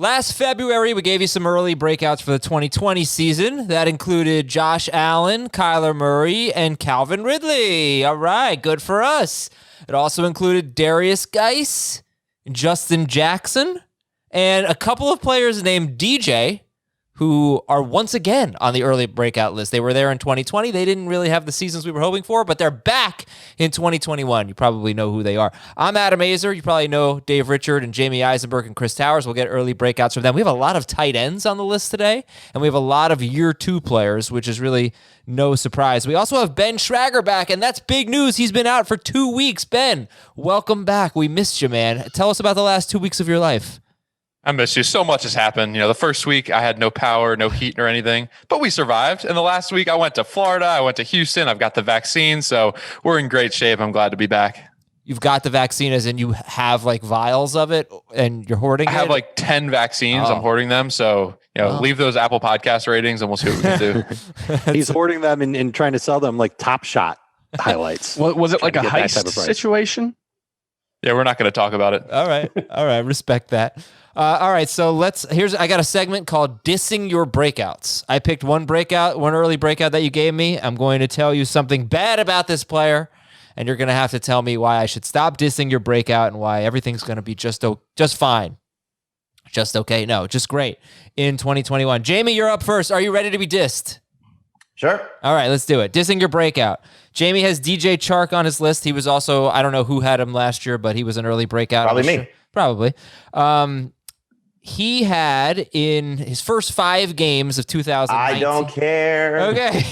Last February, we gave you some early breakouts for the 2020 season. That included Josh Allen, Kyler Murray, and Calvin Ridley. All right, good for us. It also included Darius Geis, Justin Jackson, and a couple of players named DJ, who are once again on the early breakout list. They were there in 2020. They didn't really have the seasons we were hoping for, but they're back in 2021. You probably know who they are. I'm Adam Azer. You probably know Dave Richard and Jamie Eisenberg and Chris Towers. We'll get early breakouts from them. We have a lot of tight ends on the list today, and we have a lot of year two players, which is really no surprise. We also have Ben Schrager back, and that's big news. He's been out for 2 weeks. Ben, welcome back. We missed you, man. Tell us about the last 2 weeks of your life. I miss you. So much has happened. The first week I had no power, no heat or anything, but we survived. And the last week I went to Florida. I went to Houston. I've got the vaccine. So we're in great shape. I'm glad to be back. You've got the vaccine as in you have like vials of it and you're hoarding it? I have like 10 vaccines. I'm hoarding them. So, leave those Apple Podcast ratings and we'll see what we can do. He's hoarding them and trying to sell them like Top Shot highlights. Was it like a heist situation? Yeah, we're not going to talk about it. All right. Respect that. All right, so I got a segment called Dissing Your Breakouts. I picked one early breakout that you gave me. I'm going to tell you something bad about this player, and you're going to have to tell me why I should stop dissing your breakout and why everything's going to be just fine. Just okay? No, just great in 2021. Jamie, you're up first. Are you ready to be dissed? Sure. All right, let's do it. Dissing your breakout. Jamie has DJ Chark on his list. He was also, I don't know who had him last year, but he was an early breakout. Probably me. Probably. He had in his first 5 games of 2019. I don't care. Okay.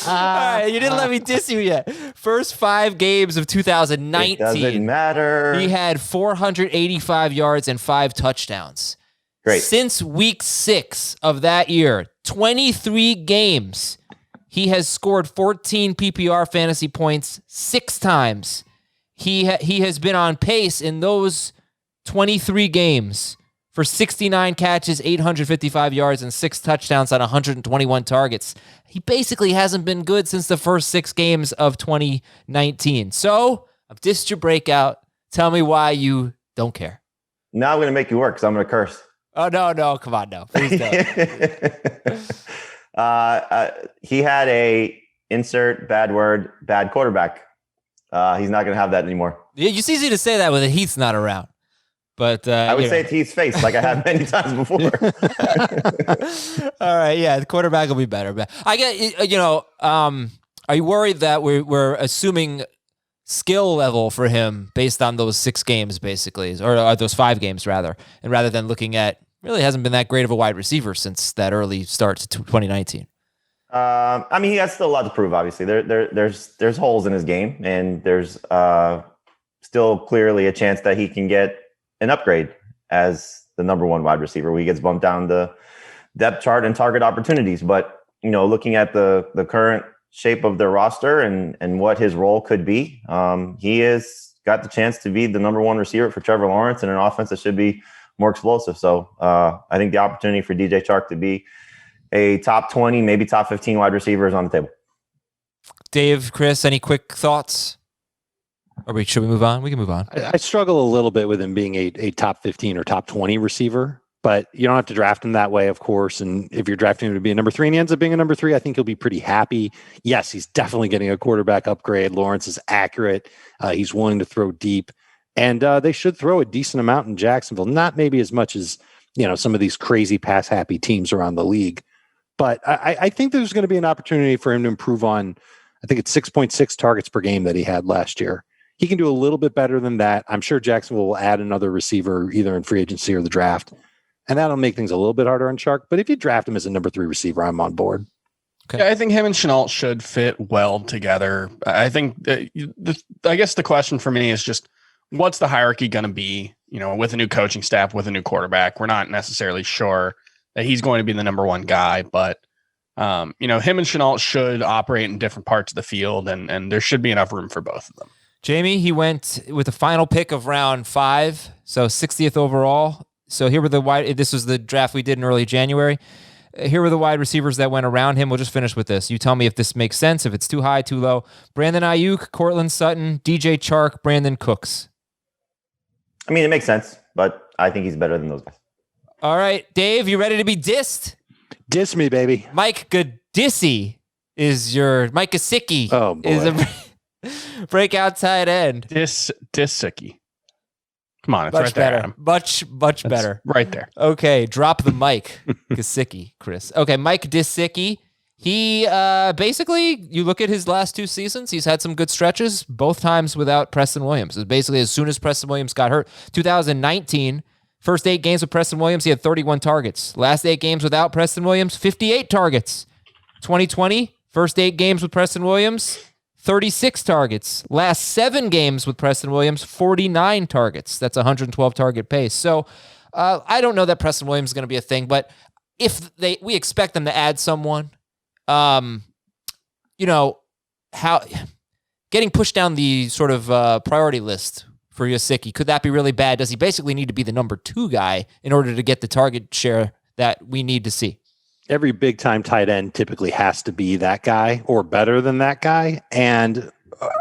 All right, you didn't let me diss you yet. First 5 games of 2019. It doesn't matter. He had 485 yards and 5 touchdowns. Great. Since week 6 of that year, 23 games, he has scored 14 PPR fantasy points 6 times. He has been on pace in those 23 games for 69 catches, 855 yards, and 6 touchdowns on 121 targets. He basically hasn't been good since the first 6 games of 2019. So, I've dissed your breakout. Tell me why you don't care. Now I'm going to make you work because I'm going to curse. Oh, no. Come on, no. Please don't. He had a insert bad word, bad quarterback. He's not going to have that anymore. It's easy to say that when Heath's not around. But I would say it to his face like I have many times before. All right, yeah, the quarterback will be better. But I get, are you worried that we're assuming skill level for him based on those 6 games, basically, or those 5 games rather, and rather than looking at really hasn't been that great of a wide receiver since that early start to 2019? He has still a lot to prove. Obviously, there's holes in his game, and there's still clearly a chance that he can get an upgrade as the number 1 wide receiver. He gets bumped down the depth chart and target opportunities. But, looking at the current shape of their roster and what his role could be, he has got the chance to be the number 1 receiver for Trevor Lawrence in an offense that should be more explosive. So I think the opportunity for DJ Chark to be a top 20, maybe top 15 wide receiver is on the table. Dave, Chris, any quick thoughts? Or should we move on? We can move on. I struggle a little bit with him being a top 15 or top 20 receiver, but you don't have to draft him that way, of course. And if you're drafting him to be a number 3 and he ends up being a number 3, I think he'll be pretty happy. Yes, he's definitely getting a quarterback upgrade. Lawrence is accurate. He's willing to throw deep. And they should throw a decent amount in Jacksonville. Not maybe as much as, some of these crazy pass-happy teams around the league. But I think there's going to be an opportunity for him to improve on, I think it's 6.6 targets per game that he had last year. He can do a little bit better than that. I'm sure Jacksonville will add another receiver either in free agency or the draft. And that'll make things a little bit harder on Chark. But if you draft him as a number 3 receiver, I'm on board. Okay. Yeah, I think him and Shenault should fit well together. I think I guess the question for me is just what's the hierarchy going to be, with a new coaching staff, with a new quarterback. We're not necessarily sure that he's going to be the number 1 guy, but him and Shenault should operate in different parts of the field and there should be enough room for both of them. Jamie, he went with the final pick of round 5, so 60th overall. So here were this was the draft we did in early January. Here were the wide receivers that went around him. We'll just finish with this. You tell me if this makes sense, if it's too high, too low. Brandon Ayuk, Cortland Sutton, DJ Chark, Brandon Cooks. It makes sense, but I think he's better than those guys. All right, Dave, you ready to be dissed? Diss me, baby. Mike Gesicki is your Mike Gesicki. Oh, boy. Is a breakout tight end. Disicky. Come on, it's Much right there, better. Adam. Much That's better. right there. Okay, drop the mic, Gesicki, Chris. Okay, Mike Gesicki. He basically, you look at his last 2 seasons, he's had some good stretches, both times without Preston Williams. It's basically as soon as Preston Williams got hurt. 2019, first 8 games with Preston Williams, he had 31 targets. Last 8 games without Preston Williams, 58 targets. 2020, first 8 games with Preston Williams, 36 targets. Last 7 games with Preston Williams, 49 targets. That's a 112 target pace. So I don't know that Preston Williams is going to be a thing, but if we expect them to add someone, how getting pushed down the sort of priority list for Gesicki, could that be really bad? Does he basically need to be the number 2 guy in order to get the target share that we need to see? Every big time tight end typically has to be that guy or better than that guy. And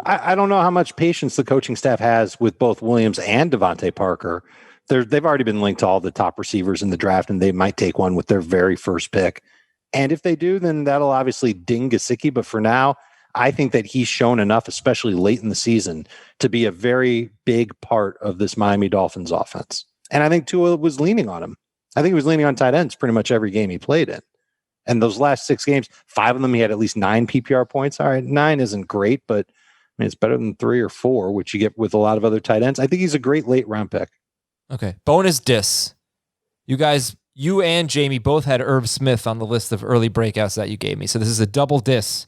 I don't know how much patience the coaching staff has with both Williams and Diontae Parker. They've already been linked to all the top receivers in the draft, and they might take one with their very first pick. And if they do, then that'll obviously ding Gesicki. But for now, I think that he's shown enough, especially late in the season, to be a very big part of this Miami Dolphins offense. And I think Tua was leaning on him. I think he was leaning on tight ends pretty much every game he played in. And those last 6 games, 5 of them, he had at least 9 PPR points. All right, 9 isn't great, but I mean, it's better than 3 or 4, which you get with a lot of other tight ends. I think he's a great late round pick. Okay. Bonus diss. You guys, you and Jamie both had Irv Smith on the list of early breakouts that you gave me. So this is a double diss.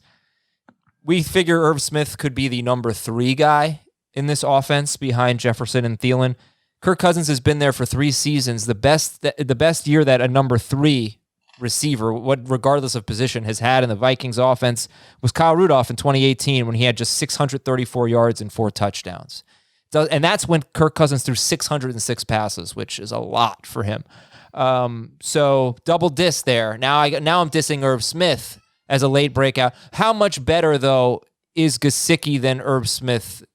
We figure Irv Smith could be the number 3 guy in this offense behind Jefferson and Thielen. Kirk Cousins has been there for 3 seasons. The best year that a number 3 receiver, regardless of position, has had in the Vikings offense was Kyle Rudolph in 2018 when he had just 634 yards and 4 touchdowns. And that's when Kirk Cousins threw 606 passes, which is a lot for him. So double diss there. Now I'm dissing Irv Smith as a late breakout. How much better though is Gesicki than Irv Smith,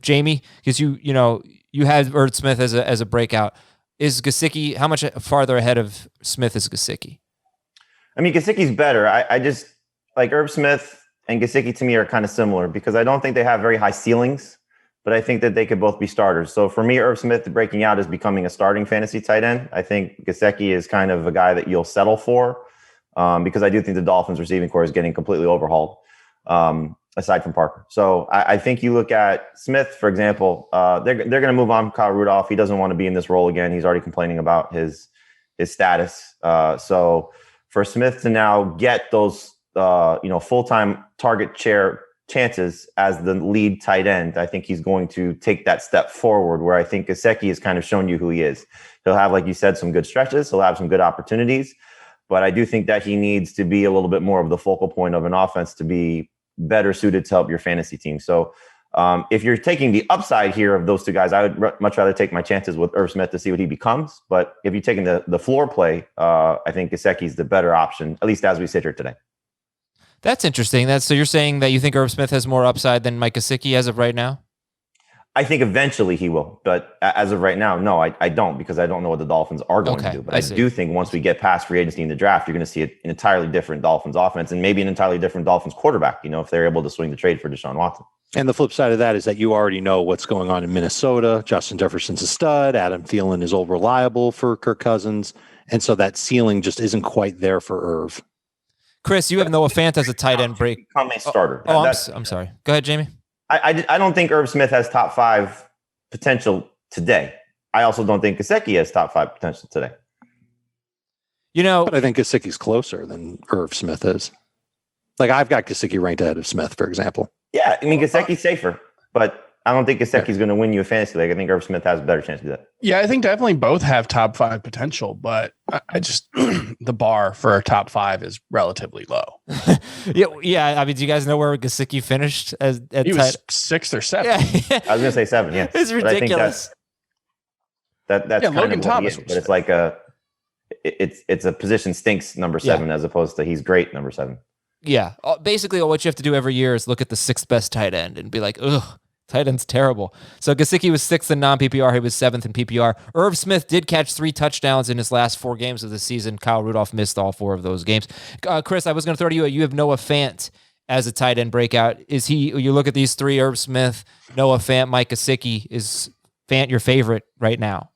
Jamie? Because you had Irv Smith as a breakout. Is Gesicki, how much farther ahead of Smith is Gesicki? I mean, Gesicki's better. I just like Irv Smith and Gesicki to me are kind of similar because I don't think they have very high ceilings, but I think that they could both be starters. So for me, Irv Smith breaking out is becoming a starting fantasy tight end. I think Gesicki is kind of a guy that you'll settle for because I do think the Dolphins receiving core is getting completely overhauled aside from Parker. So I think you look at Smith, for example, they're going to move on from Kyle Rudolph. He doesn't want to be in this role again. He's already complaining about his status. So for Smith to now get those, full-time target share chances as the lead tight end, I think he's going to take that step forward where I think Gesicki has kind of shown you who he is. He'll have, like you said, some good stretches. He'll have some good opportunities, but I do think that he needs to be a little bit more of the focal point of an offense to be better suited to help your fantasy team. So if you're taking the upside here of those 2 guys, I would much rather take my chances with Irv Smith to see what he becomes. But if you're taking the floor play, I think Gesicki's the better option, at least as we sit here today. That's interesting. So you're saying that you think Irv Smith has more upside than Mike Gesicki as of right now? I think eventually he will, but as of right now, no, I don't, because I don't know what the Dolphins are going to do. But I do think once we get past free agency in the draft, you're going to see an entirely different Dolphins offense and maybe an entirely different Dolphins quarterback, if they're able to swing the trade for Deshaun Watson. And the flip side of that is that you already know what's going on in Minnesota. Justin Jefferson's a stud. Adam Thielen is old reliable for Kirk Cousins. And so that ceiling just isn't quite there for Irv. Chris, you have Noah Fant as a tight end break. Become a starter. I'm sorry. Go ahead, Jamie. I don't think Irv Smith has top 5 potential today. I also don't think Gesicki has top 5 potential today. But I think Gesicki's closer than Irv Smith is. Like I've got Gesicki ranked ahead of Smith, for example. Yeah, I mean Gesicki's safer, but I don't think Gesicki's going to win you a fantasy league. I think Irv Smith has a better chance to do that. Yeah, I think definitely both have top 5 potential, but I just the bar for a top 5 is relatively low. Yeah. I mean, do you guys know where Gesicki finished? He was 6th or 7th. Yeah. I was going to say 7. Yeah, it's ridiculous. That's kind Logan of Thomas, but it's like it's a position stinks number 7 as opposed to he's great number 7. Yeah, basically, what you have to do every year is look at the 6th best tight end and be like, ugh, Tight end's terrible. So Gesicki was 6th in non-PPR. He was 7th in PPR. Irv Smith did catch 3 touchdowns in his last 4 games of the season. Kyle Rudolph missed all 4 of those games. Chris, I was going to throw to you. You have Noah Fant as a tight end breakout. Is he? You look at these 3: Irv Smith, Noah Fant, Mike Gesicki. Is Fant your favorite right now?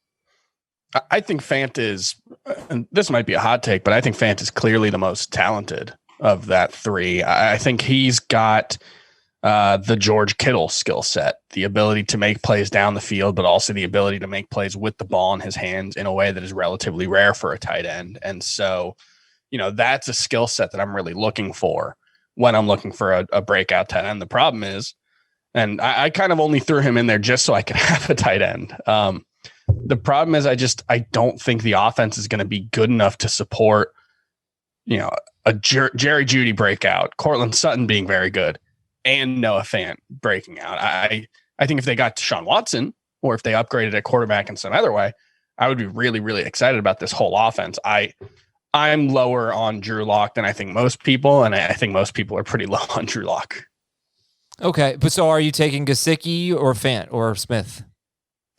I think Fant is, and this might be a hot take, but I think Fant is clearly the most talented of that 3. I think he's got the George Kittle skill set, the ability to make plays down the field, but also the ability to make plays with the ball in his hands in a way that is relatively rare for a tight end. And so, that's a skill set that I'm really looking for when I'm looking for a breakout tight end. The problem is, and I kind of only threw him in there just so I could have a tight end. The problem is I don't think the offense is going to be good enough to support, a Jerry Jeudy breakout, Cortland Sutton being very good, and Noah Fant breaking out. I think if they got Deshaun Watson, or if they upgraded at quarterback in some other way, I would be really, really excited about this whole offense. I'm lower on Drew Lock than I think most people, and I think most people are pretty low on Drew Lock. Okay, but so are you taking Gesicki or Fant or Smith?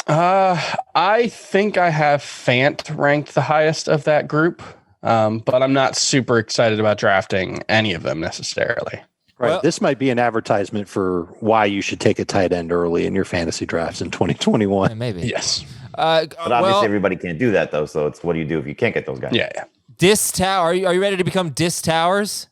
I think I have Fant ranked the highest of that group, but I'm not super excited about drafting any of them necessarily. Right. Well, this might be an advertisement for why you should take a tight end early in your fantasy drafts in 2021. Maybe. Yes. But obviously everybody can't do that though. So it's what do you do if you can't get those guys? Yeah. Diss Tower. Are you ready to become Diss Towers?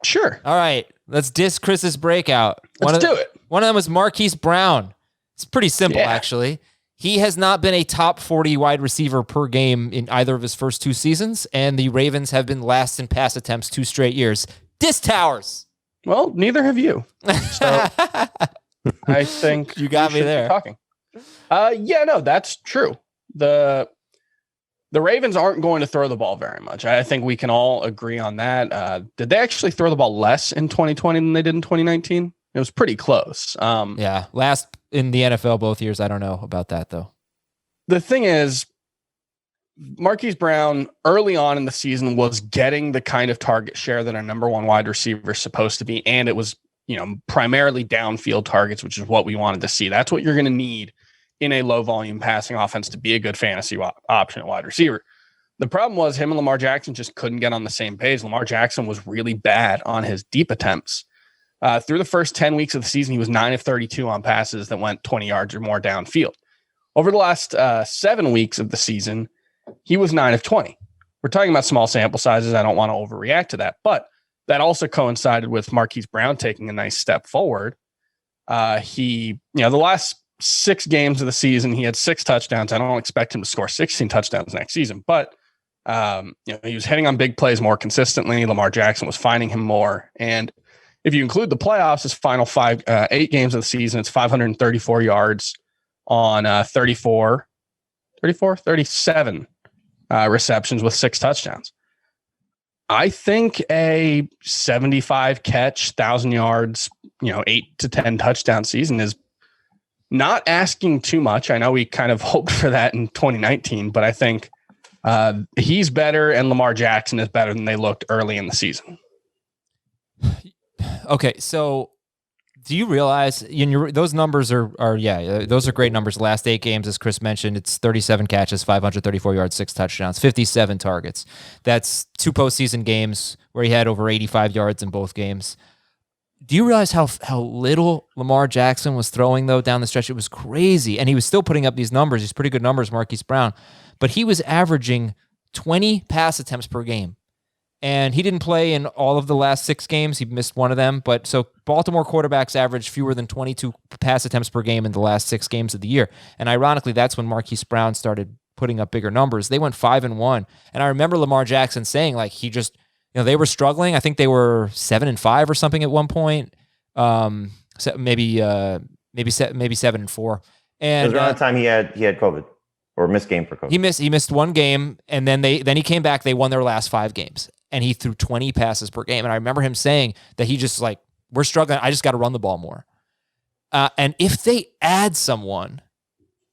Sure. All right. Let's diss Chris's breakout. Let's do it. One of them was Marquise Brown. It's pretty simple, actually. He has not been a top 40 wide receiver per game in either of his first 2 seasons, and the Ravens have been last in pass attempts 2 straight years. Diss Towers. Well, neither have you. So I think you got me there. Talking. No, that's true. The Ravens aren't going to throw the ball very much. I think we can all agree on that. Did they actually throw the ball less in 2020 than they did in 2019? It was pretty close. Last in the NFL both years. I don't know about that, though. The thing is, Marquise Brown early on in the season was getting the kind of target share that a number 1 wide receiver is supposed to be. And it was, primarily downfield targets, which is what we wanted to see. That's what you're going to need in a low volume passing offense to be a good fantasy option at wide receiver. The problem was him and Lamar Jackson just couldn't get on the same page. Lamar Jackson was really bad on his deep attempts. Through the first 10 weeks of the season, he was 9 of 32 on passes that went 20 yards or more downfield. Over the last 7 weeks of the season, he was 9 of 20. We're talking about small sample sizes. I don't want to overreact to that, but that also coincided with Marquise Brown taking a nice step forward. The last 6 games of the season, he had 6 touchdowns. I don't expect him to score 16 touchdowns next season, but he was hitting on big plays more consistently. Lamar Jackson was finding him more. And if you include the playoffs, his final 8 games of the season, it's 534 yards on 37 receptions with 6 touchdowns. I think a 75 catch, 1,000 yards, 8 to 10 touchdown season is not asking too much. I know we kind of hoped for that in 2019, but I think he's better and Lamar Jackson is better than they looked early in the season. Okay, so do you realize those numbers are those are great numbers. The last 8 games, as Chris mentioned, it's 37 catches, 534 yards, 6 touchdowns, 57 targets. That's 2 postseason games where he had over 85 yards in both games. Do you realize how little Lamar Jackson was throwing, though, down the stretch? It was crazy, and he was still putting up these numbers, these pretty good numbers, Marquise Brown, but he was averaging 20 pass attempts per game. And he didn't play in all of the last 6 games. He missed one of them. But so Baltimore quarterbacks averaged fewer than 22 pass attempts per game in the last 6 games of the year. And ironically, that's when Marquise Brown started putting up bigger numbers. They went 5-1. And I remember Lamar Jackson saying, like, he just, they were struggling. I think they were 7-5 or something at one point. So maybe 7-4. And it was around the time he had COVID or missed game for COVID. He missed one game, and then he came back. They won their last 5 games. And he threw 20 passes per game. And I remember him saying that he just we're struggling. I just got to run the ball more. And if they add someone,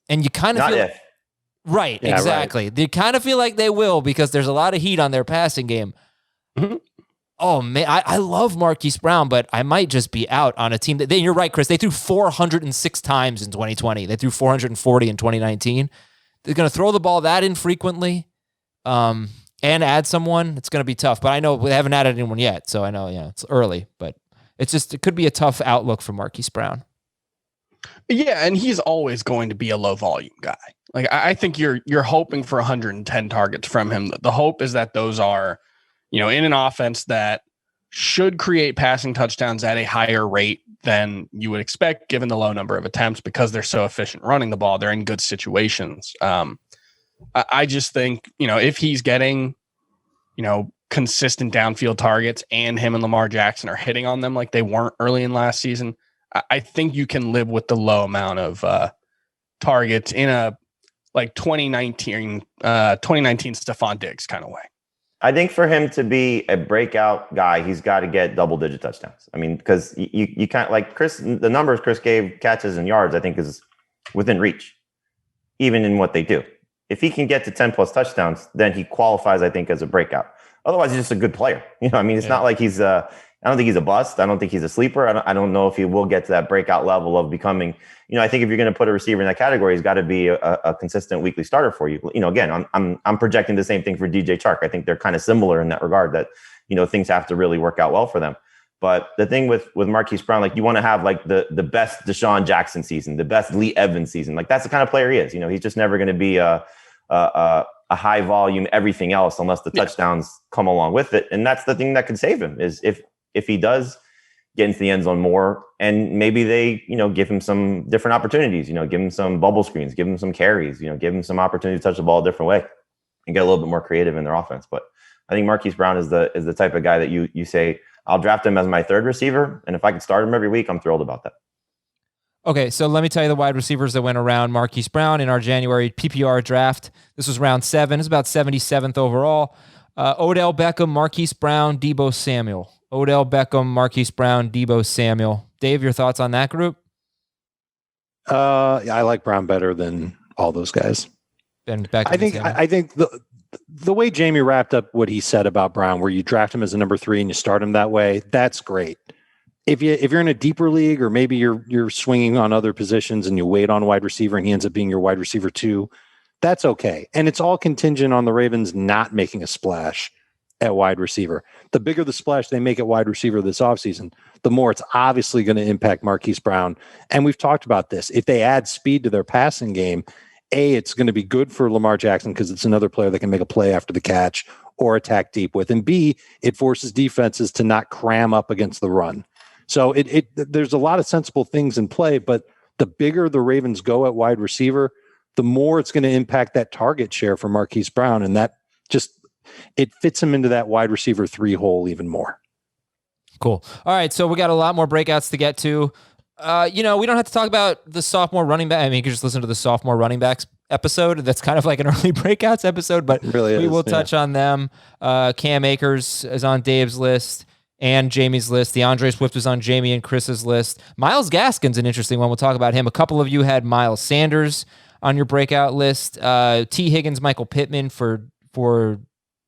and you kind of feel right, yeah, exactly. Right. They kind of feel like they will because there's a lot of heat on their passing game. Mm-hmm. Oh, man, I love Marquise Brown, but I might just be out on a team that, you're right, Chris, they threw 406 times in 2020. They threw 440 in 2019. They're going to throw the ball that infrequently and add someone. It's going to be tough, but I know we haven't added anyone yet, so I know, it's early, but it could be a tough outlook for Marquise Brown. Yeah, and he's always going to be a low volume guy. Like I think you're hoping for 110 targets from him. The hope is that those are, in an offense that should create passing touchdowns at a higher rate than you would expect given the low number of attempts because they're so efficient running the ball. They're in good situations. I just think, if he's getting, consistent downfield targets and him and Lamar Jackson are hitting on them like they weren't early in last season, I think you can live with the low amount of targets in a like 2019 Stephon Diggs kind of way. I think for him to be a breakout guy, he's got to get double-digit touchdowns. I mean, because you can't, like Chris, the numbers Chris gave, catches and yards, I think is within reach, even in what they do. If he can get to 10-plus touchdowns, then he qualifies, I think, as a breakout. Otherwise, he's just a good player. It's not like he's I don't think he's a bust. I don't think he's a sleeper. I don't know if he will get to that breakout level of becoming, I think if you're going to put a receiver in that category, he's got to be a consistent weekly starter for you. Again, I'm projecting the same thing for DJ Chark. I think they're kind of similar in that regard that, things have to really work out well for them. But the thing with Marquise Brown, like you want to have like the best Deshaun Jackson season, the best Lee Evans season. Like that's the kind of player he is. He's just never going to be a high volume, everything else, unless the touchdowns come along with it. And that's the thing that could save him is if he does get into the end zone more and maybe they, give him some different opportunities, give him some bubble screens, give him some carries, give him some opportunity to touch the ball a different way and get a little bit more creative in their offense. But I think Marquise Brown is the type of guy that you say, I'll draft him as my third receiver. And if I could start him every week, I'm thrilled about that. Okay, so let me tell you the wide receivers that went around Marquise Brown in our January PPR draft. This was round 7. It's about 77th overall. Odell Beckham, Marquise Brown, Deebo Samuel. Odell Beckham, Marquise Brown, Deebo Samuel. Dave, your thoughts on that group? I like Brown better than all those guys. And Beckham. I think the way Jamie wrapped up what he said about Brown, where you draft him as a number 3 and you start him that way, that's great. If you're in a deeper league or maybe you're swinging on other positions and you wait on wide receiver and he ends up being your wide receiver 2, that's okay. And it's all contingent on the Ravens not making a splash at wide receiver. The bigger the splash they make at wide receiver this offseason, the more it's obviously going to impact Marquise Brown. And we've talked about this. If they add speed to their passing game, A, it's going to be good for Lamar Jackson because it's another player that can make a play after the catch or attack deep with. And B, it forces defenses to not cram up against the run. So there's a lot of sensible things in play, but the bigger the Ravens go at wide receiver, the more it's going to impact that target share for Marquise Brown. And that just, it fits him into that wide receiver 3 hole even more. Cool. All right. So we got a lot more breakouts to get to. We don't have to talk about the sophomore running back. I mean, you can just listen to the sophomore running backs episode. That's kind of like an early breakouts episode, but we will touch on them. Cam Akers is on Dave's list and Jamie's list. DeAndre Swift was on Jamie and Chris's list. Myles Gaskin's an interesting one. We'll talk about him. A couple of you had Miles Sanders on your breakout list. T. Higgins, Michael Pittman for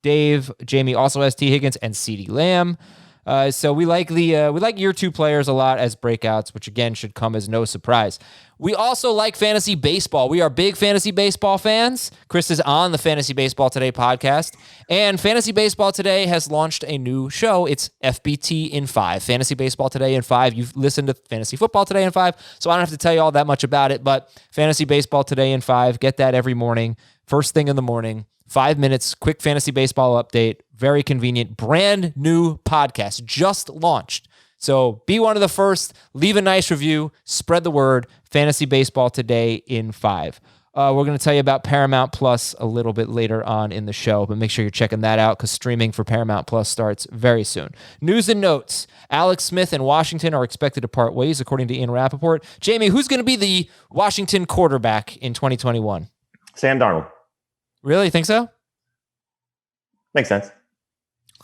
Dave. Jamie also has T. Higgins and CeeDee Lamb. So we like year 2 players a lot as breakouts, which again should come as no surprise. We also like fantasy baseball. We are big fantasy baseball fans. Chris is on the Fantasy Baseball Today podcast, and Fantasy Baseball Today has launched a new show. It's FBT in 5, Fantasy Baseball Today in 5. You've listened to Fantasy Football Today in 5, so I don't have to tell you all that much about it, but Fantasy Baseball Today in 5, get that every morning, first thing in the morning. 5 minutes, quick fantasy baseball update, very convenient, brand new podcast, just launched. So be one of the first, leave a nice review, spread the word, Fantasy Baseball Today in 5. We're going to tell you about Paramount Plus a little bit later on in the show, but make sure you're checking that out because streaming for Paramount Plus starts very soon. News and notes. Alex Smith and Washington are expected to part ways, according to Ian Rappaport. Jamie, who's going to be the Washington quarterback in 2021? Sam Darnold. Really? You think so? Makes sense.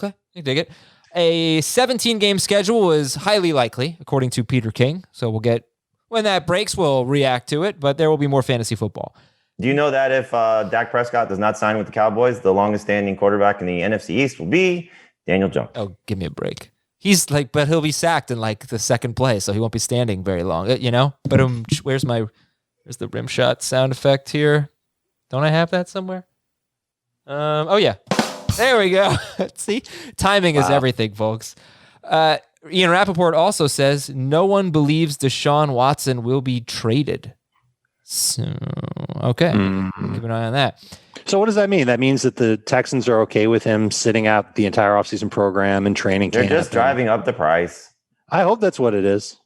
Okay, I dig it. A 17-game schedule is highly likely, according to Peter King. So when that breaks, we'll react to it, but there will be more fantasy football. Do you know that if Dak Prescott does not sign with the Cowboys, the longest standing quarterback in the NFC East will be Daniel Jones. Oh, give me a break. He's like, but he'll be sacked in like the second play, so he won't be standing very long, But where's the rim shot sound effect here? Don't I have that somewhere? Oh yeah, there we go. See, timing is everything, folks. Ian Rappaport also says no one believes Deshaun Watson will be traded. So, okay, keep an eye on that. So what does that mean? That means that the Texans are okay with him sitting out the entire offseason program and training camp. They're just driving up the price. I hope that's what it is.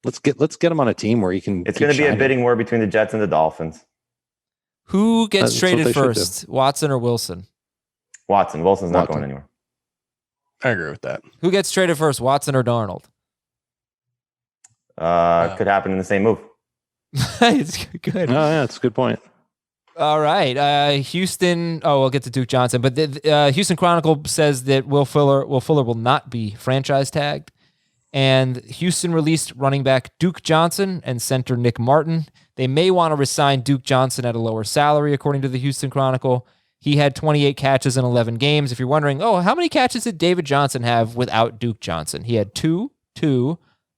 Let's get him on a team where he can. It's going to be a bidding war between the Jets and the Dolphins. Who gets traded first, Watson or Wilson? Watson. Wilson's not going anywhere. I agree with that. Who gets traded first, Watson or Darnold? Could happen in the same move. It's good. Oh, yeah, that's a good point. All right. Houston. Oh, we'll get to Duke Johnson. But the Houston Chronicle says that Will Fuller will not be franchise tagged. And Houston released running back Duke Johnson and center Nick Martin. They may want to resign Duke Johnson at a lower salary, according to the Houston Chronicle. He had 28 catches in 11 games. If you're wondering, how many catches did David Johnson have without Duke Johnson? He had 2,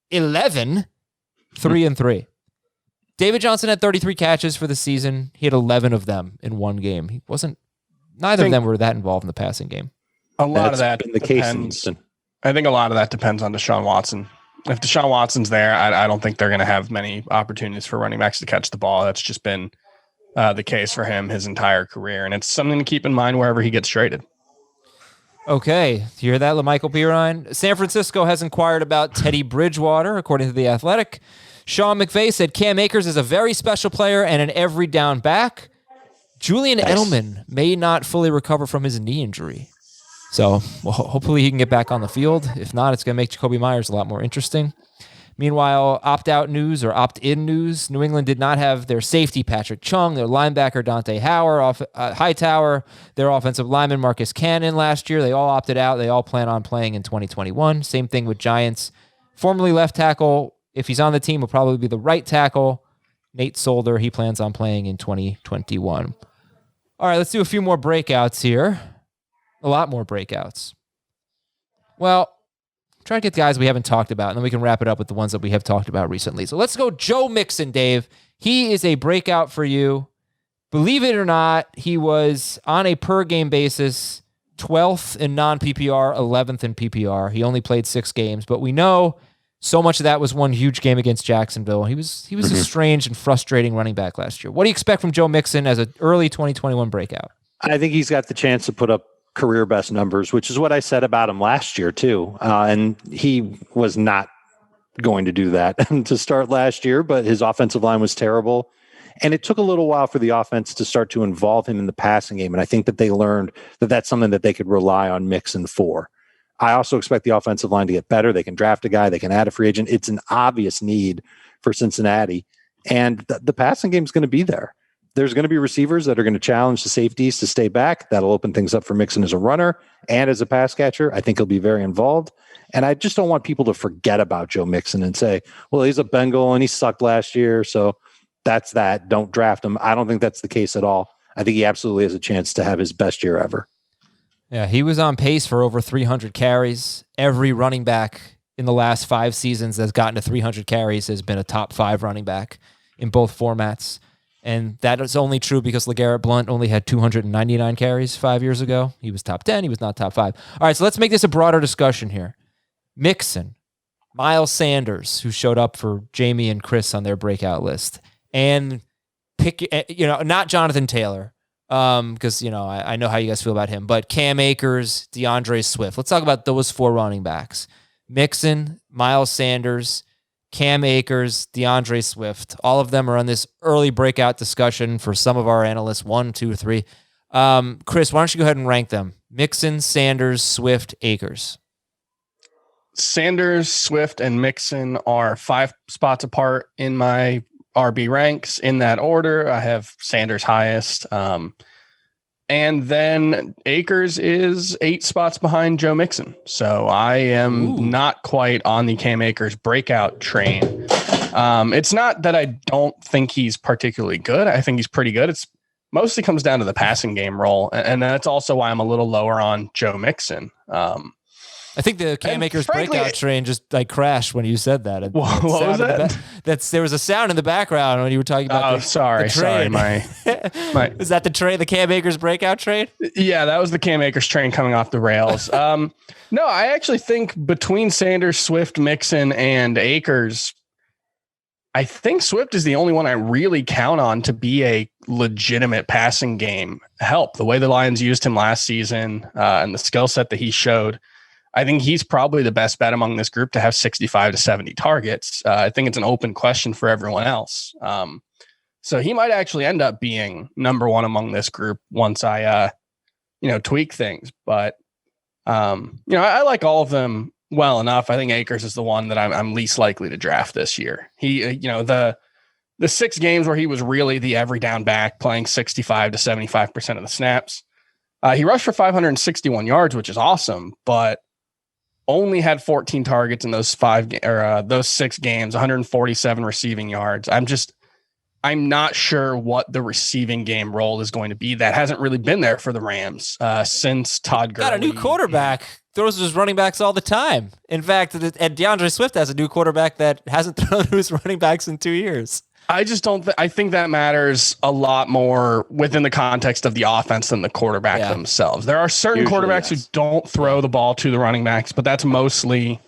11, 3, and 3. David Johnson had 33 catches for the season. He had 11 of them in one game. Neither of them were that involved in the passing game. A lot of that been the case in Houston. I think a lot of that depends on Deshaun Watson. If Deshaun Watson's there, I don't think they're going to have many opportunities for running backs to catch the ball. That's just been the case for him his entire career, and it's something to keep in mind wherever he gets traded. Okay, you hear that, LaMichael Pirine? San Francisco has inquired about Teddy Bridgewater, according to The Athletic. Sean McVay said Cam Akers is a very special player and an every down back. Julian Edelman may not fully recover from his knee injury. So hopefully he can get back on the field. If not, it's going to make Jacoby Myers a lot more interesting. Meanwhile, opt-out news or opt-in news, New England did not have their safety, Patrick Chung, their linebacker, Diontae Hightower, their offensive lineman, Marcus Cannon, last year. They all opted out. They all plan on playing in 2021. Same thing with Giants. Formerly left tackle, if he's on the team, will probably be the right tackle. Nate Solder, he plans on playing in 2021. All right, let's do a few more breakouts here. A lot more breakouts. Well, try to get guys we haven't talked about, and then we can wrap it up with the ones that we have talked about recently. So let's go Joe Mixon, Dave. He is a breakout for you. Believe it or not, he was on a per-game basis 12th in non-PPR, 11th in PPR. He only played 6 games, but we know so much of that was one huge game against Jacksonville. He was a strange and frustrating running back last year. What do you expect from Joe Mixon as an early 2021 breakout? I think he's got the chance to put up career best numbers, which is what I said about him last year too. And he was not going to do that to start last year, but his offensive line was terrible. And it took a little while for the offense to start to involve him in the passing game. And I think that they learned that that's something that they could rely on Mixon for. I also expect the offensive line to get better. They can draft a guy. They can add a free agent. It's an obvious need for Cincinnati. And the passing game is going to be there. There's going to be receivers that are going to challenge the safeties to stay back. That'll open things up for Mixon as a runner and as a pass catcher. I think he'll be very involved. And I just don't want people to forget about Joe Mixon and say, well, he's a Bengal and he sucked last year, so that's that. Don't draft him. I don't think that's the case at all. I think he absolutely has a chance to have his best year ever. Yeah, he was on pace for over 300 carries. Every running back in the last 5 seasons that's gotten to 300 carries has been a top 5 running back in both formats. And that is only true because LeGarrette Blount only had 299 carries 5 years ago. He was top 10. He was not top 5. All right, so let's make this a broader discussion here. Mixon, Miles Sanders, who showed up for Jamie and Chris on their breakout list, and not Jonathan Taylor, because I know how you guys feel about him, but Cam Akers, DeAndre Swift. Let's talk about those 4 running backs: Mixon, Miles Sanders, Cam Akers, DeAndre Swift. All of them are on this early breakout discussion for some of our analysts, 1, 2, 3. Chris, why don't you go ahead and rank them? Mixon, Sanders, Swift, Akers. Sanders, Swift, and Mixon are 5 spots apart in my RB ranks. In that order, I have Sanders highest. And then Akers is 8 spots behind Joe Mixon. So I am not quite on the Cam Akers breakout train. It's not that I don't think he's particularly good. I think he's pretty good. It's mostly comes down to the passing game role. And that's also why I'm a little lower on Joe Mixon. I think the Cam Akers frankly, breakout train just like crashed when you said that. What was that? There was a sound in the background when you were talking about the train. My Is that the train, the Cam Akers breakout train? Yeah, that was the Cam Akers train coming off the rails. No, I actually think between Sanders, Swift, Mixon, and Akers, I think Swift is the only one I really count on to be a legitimate passing game help. The way the Lions used him last season and the skill set that he showed, I think he's probably the best bet among this group to have 65 to 70 targets. I think it's an open question for everyone else. So he might actually end up being number one among this group once I, tweak things. But, I like all of them well enough. I think Akers is the one that I'm least likely to draft this year. He, the 6 games where he was really the every down back playing 65 to 75% of the snaps. He rushed for 561 yards, which is awesome, but only had 14 targets in those 6 games, 147 receiving yards. I'm not sure what the receiving game role is going to be. That hasn't really been there for the Rams since Todd Gurley. Got a new quarterback. Throws to his running backs all the time. In fact, and DeAndre Swift has a new quarterback that hasn't thrown to his running backs in 2 years. I just don't. I think that matters a lot more within the context of the offense than the quarterback themselves. There are certain quarterbacks who don't throw the ball to the running backs, but that's mostly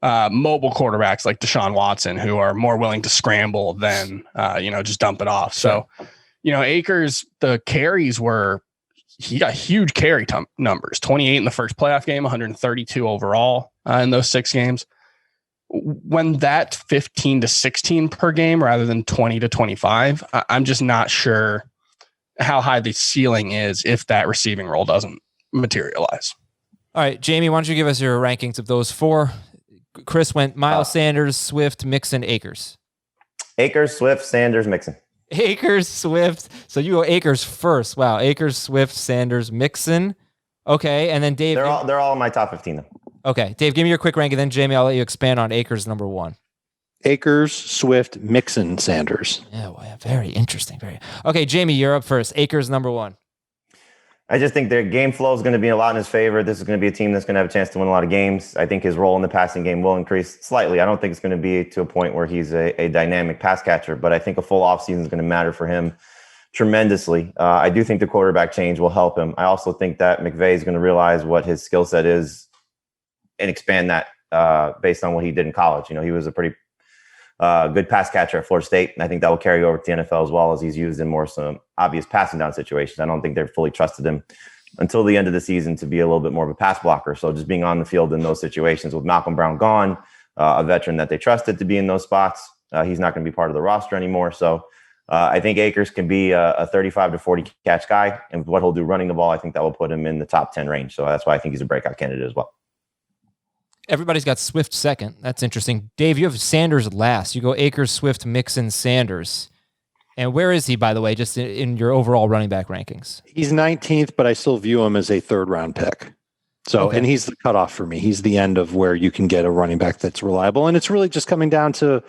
mobile quarterbacks like Deshaun Watson, who are more willing to scramble than just dump it off. So, Akers, the carries he got huge carry numbers: 28 in the first playoff game, 132 overall in those 6 games. When that 15 to 16 per game rather than 20 to 25, I'm just not sure how high the ceiling is if that receiving role doesn't materialize. All right, Jamie, why don't you give us your rankings of those 4? Chris went Miles Sanders, Swift, Mixon, Akers. Akers, Swift, Sanders, Mixon. Akers, Swift. So you go Akers first. Wow, Akers, Swift, Sanders, Mixon. Okay, and then Dave. They're all in my top 15 though. Okay, Dave, give me your quick ranking. Then Jamie, I'll let you expand on Akers number 1. Akers, Swift, Mixon, Sanders. Yeah, well, very interesting. Okay, Jamie, you're up first. Akers number 1. I just think their game flow is going to be a lot in his favor. This is going to be a team that's going to have a chance to win a lot of games. I think his role in the passing game will increase slightly. I don't think it's going to be to a point where he's a dynamic pass catcher, but I think a full offseason is going to matter for him tremendously. I do think the quarterback change will help him. I also think that McVay is going to realize what his skill set is and expand that based on what he did in college. He was a pretty good pass catcher at Florida State, and I think that will carry over to the NFL as well, as he's used in more some obvious passing down situations. I don't think they've fully trusted him until the end of the season to be a little bit more of a pass blocker. So just being on the field in those situations with Malcolm Brown gone, a veteran that they trusted to be in those spots, he's not going to be part of the roster anymore. So I think Akers can be a 35 to 40 catch guy, and what he'll do running the ball, I think that will put him in the top 10 range. So that's why I think he's a breakout candidate as well. Everybody's got Swift second. That's interesting. Dave, you have Sanders last. You go Akers, Swift, Mixon, Sanders. And where is he, by the way, just in your overall running back rankings? He's 19th, but I still view him as a 3rd-round pick. So, okay. And he's the cutoff for me. He's the end of where you can get a running back that's reliable. And it's really just coming down to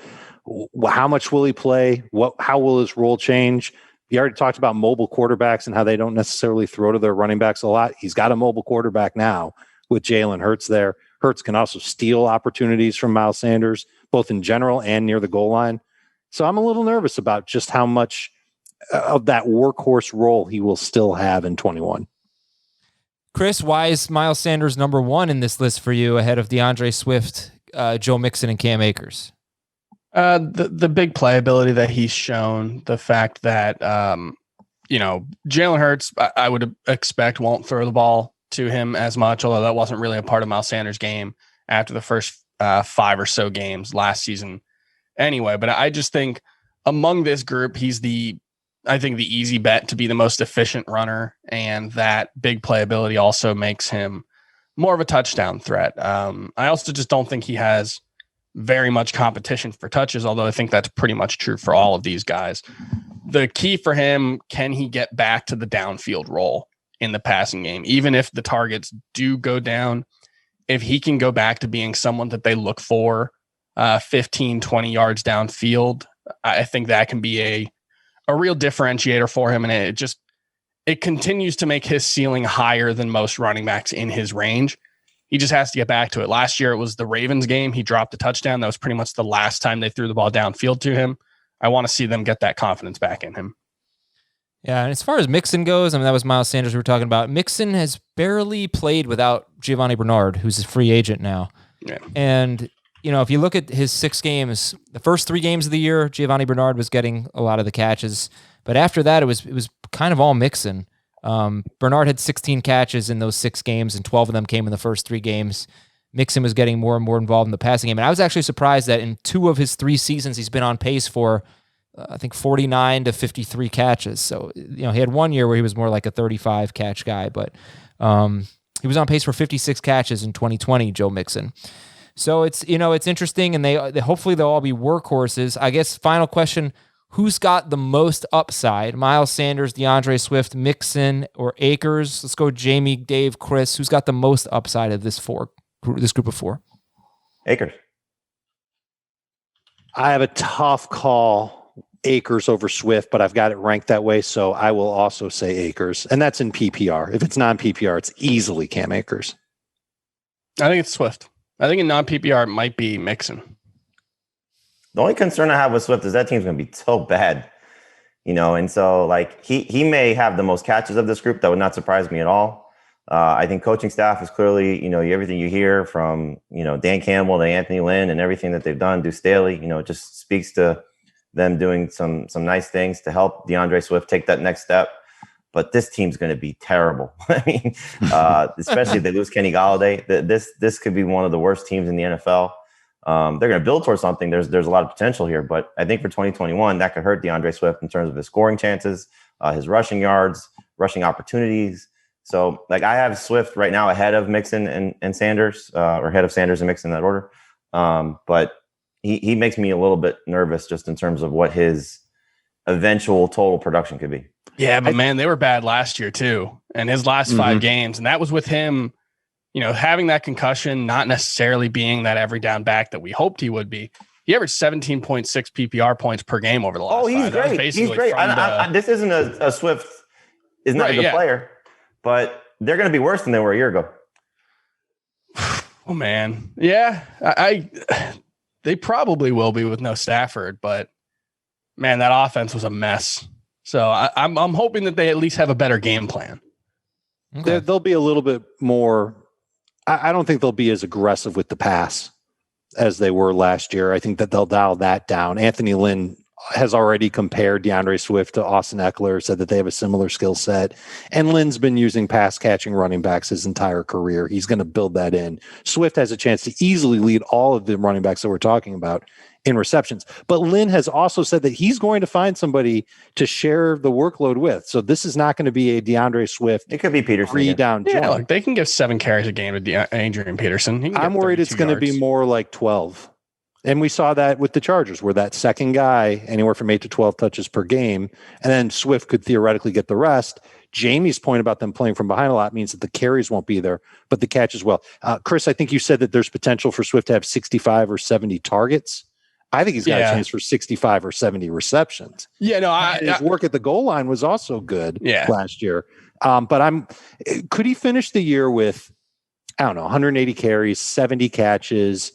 how much will he play? How will his role change? You already talked about mobile quarterbacks and how they don't necessarily throw to their running backs a lot. He's got a mobile quarterback now with Jalen Hurts there. Hurts can also steal opportunities from Miles Sanders, both in general and near the goal line. So I'm a little nervous about just how much of that workhorse role he will still have in 21. Chris, why is Miles Sanders number 1 in this list for you ahead of DeAndre Swift, Joe Mixon, and Cam Akers? The big playability that he's shown, the fact that, Jalen Hurts, I would expect won't throw the ball to him as much, although that wasn't really a part of Miles Sanders' game after the first 5 or so games last season anyway. But I just think among this group, he's the easy bet to be the most efficient runner, and that big playability also makes him more of a touchdown threat. I also just don't think he has very much competition for touches, although I think that's pretty much true for all of these guys. The key for him, can he get back to the downfield role in the passing game? Even if the targets do go down, if he can go back to being someone that they look for 15, 20 yards downfield, I think that can be a real differentiator for him. And it continues to make his ceiling higher than most running backs in his range. He just has to get back to it. Last year, it was the Ravens game. He dropped a touchdown. That was pretty much the last time they threw the ball downfield to him. I want to see them get that confidence back in him. Yeah, and as far as Mixon goes, I mean, that was Miles Sanders we were talking about. Mixon has barely played without Giovanni Bernard, who's a free agent now. Yeah. And, if you look at his 6 games, the first 3 games of the year, Giovanni Bernard was getting a lot of the catches. But after that, it was kind of all Mixon. Bernard had 16 catches in those 6 games, and 12 of them came in the first 3 games. Mixon was getting more and more involved in the passing game. And I was actually surprised that in 2 of his 3 seasons, he's been on pace for, I think, 49 to 53 catches. So, he had one year where he was more like a 35 catch guy, but he was on pace for 56 catches in 2020, Joe Mixon. So it's interesting, and they hopefully they'll all be workhorses. I guess final question, who's got the most upside? Miles Sanders, DeAndre Swift, Mixon, or Akers? Let's go Jamie, Dave, Chris. Who's got the most upside of this group of 4? Akers. I have a tough call, Akers over Swift, but I've got it ranked that way, so I will also say Akers. And that's in PPR. If it's non-PPR, it's easily Cam Akers. I think it's Swift. I think in non-PPR, it might be Mixon. The only concern I have with Swift is that team's going to be so bad, and so like he may have the most catches of this group. That would not surprise me at all. I think coaching staff is clearly, everything you hear from, Dan Campbell to Anthony Lynn and everything that they've done, Deuce Staley, it just speaks to them doing some nice things to help DeAndre Swift take that next step. But this team's going to be terrible. I mean, especially if they lose Kenny Golladay. This could be one of the worst teams in the NFL. They're going to build towards something. There's a lot of potential here, but I think for 2021, that could hurt DeAndre Swift in terms of his scoring chances, his rushing yards, rushing opportunities. So, like, I have Swift right now ahead of Mixon and Sanders, or ahead of Sanders and Mixon in that order. But he makes me a little bit nervous just in terms of what his eventual total production could be. Yeah, but man, they were bad last year too, and his last 5 games, and that was with him, having that concussion, not necessarily being that every down back that we hoped he would be. He averaged 17.6 PPR points per game over the last 5. He's great. He's great. This isn't a Swift is not a good player, but they're going to be worse than they were a year ago. Oh man, yeah, they probably will be with no Stafford, but man, that offense was a mess. So I'm hoping that they at least have a better game plan. Okay. They'll be a little bit more. I don't think they'll be as aggressive with the pass as they were last year. I think that they'll dial that down. Anthony Lynn has already compared DeAndre Swift to Austin Eckler, said that they have a similar skill set. And Lynn's been using pass catching running backs his entire career. He's going to build that in. Swift has a chance to easily lead all of the running backs that we're talking about in receptions. But Lynn has also said that he's going to find somebody to share the workload with. So this is not going to be a DeAndre Swift. It could be Peterson. 3-down Yeah, jump. look, they can give 7 carries a game to Adrian Peterson. I'm worried it's going to be more like 12. And we saw that with the Chargers, where that second guy, anywhere from 8 to 12 touches per game, and then Swift could theoretically get the rest. Jamie's point about them playing from behind a lot means that the carries won't be there, but the catch as well. Chris, I think you said that there's potential for Swift to have 65 or 70 targets. I think he's got a chance for 65 or 70 receptions. Yeah, no, his work at the goal line was also good last year. But could he finish the year with, 180 carries, 70 catches,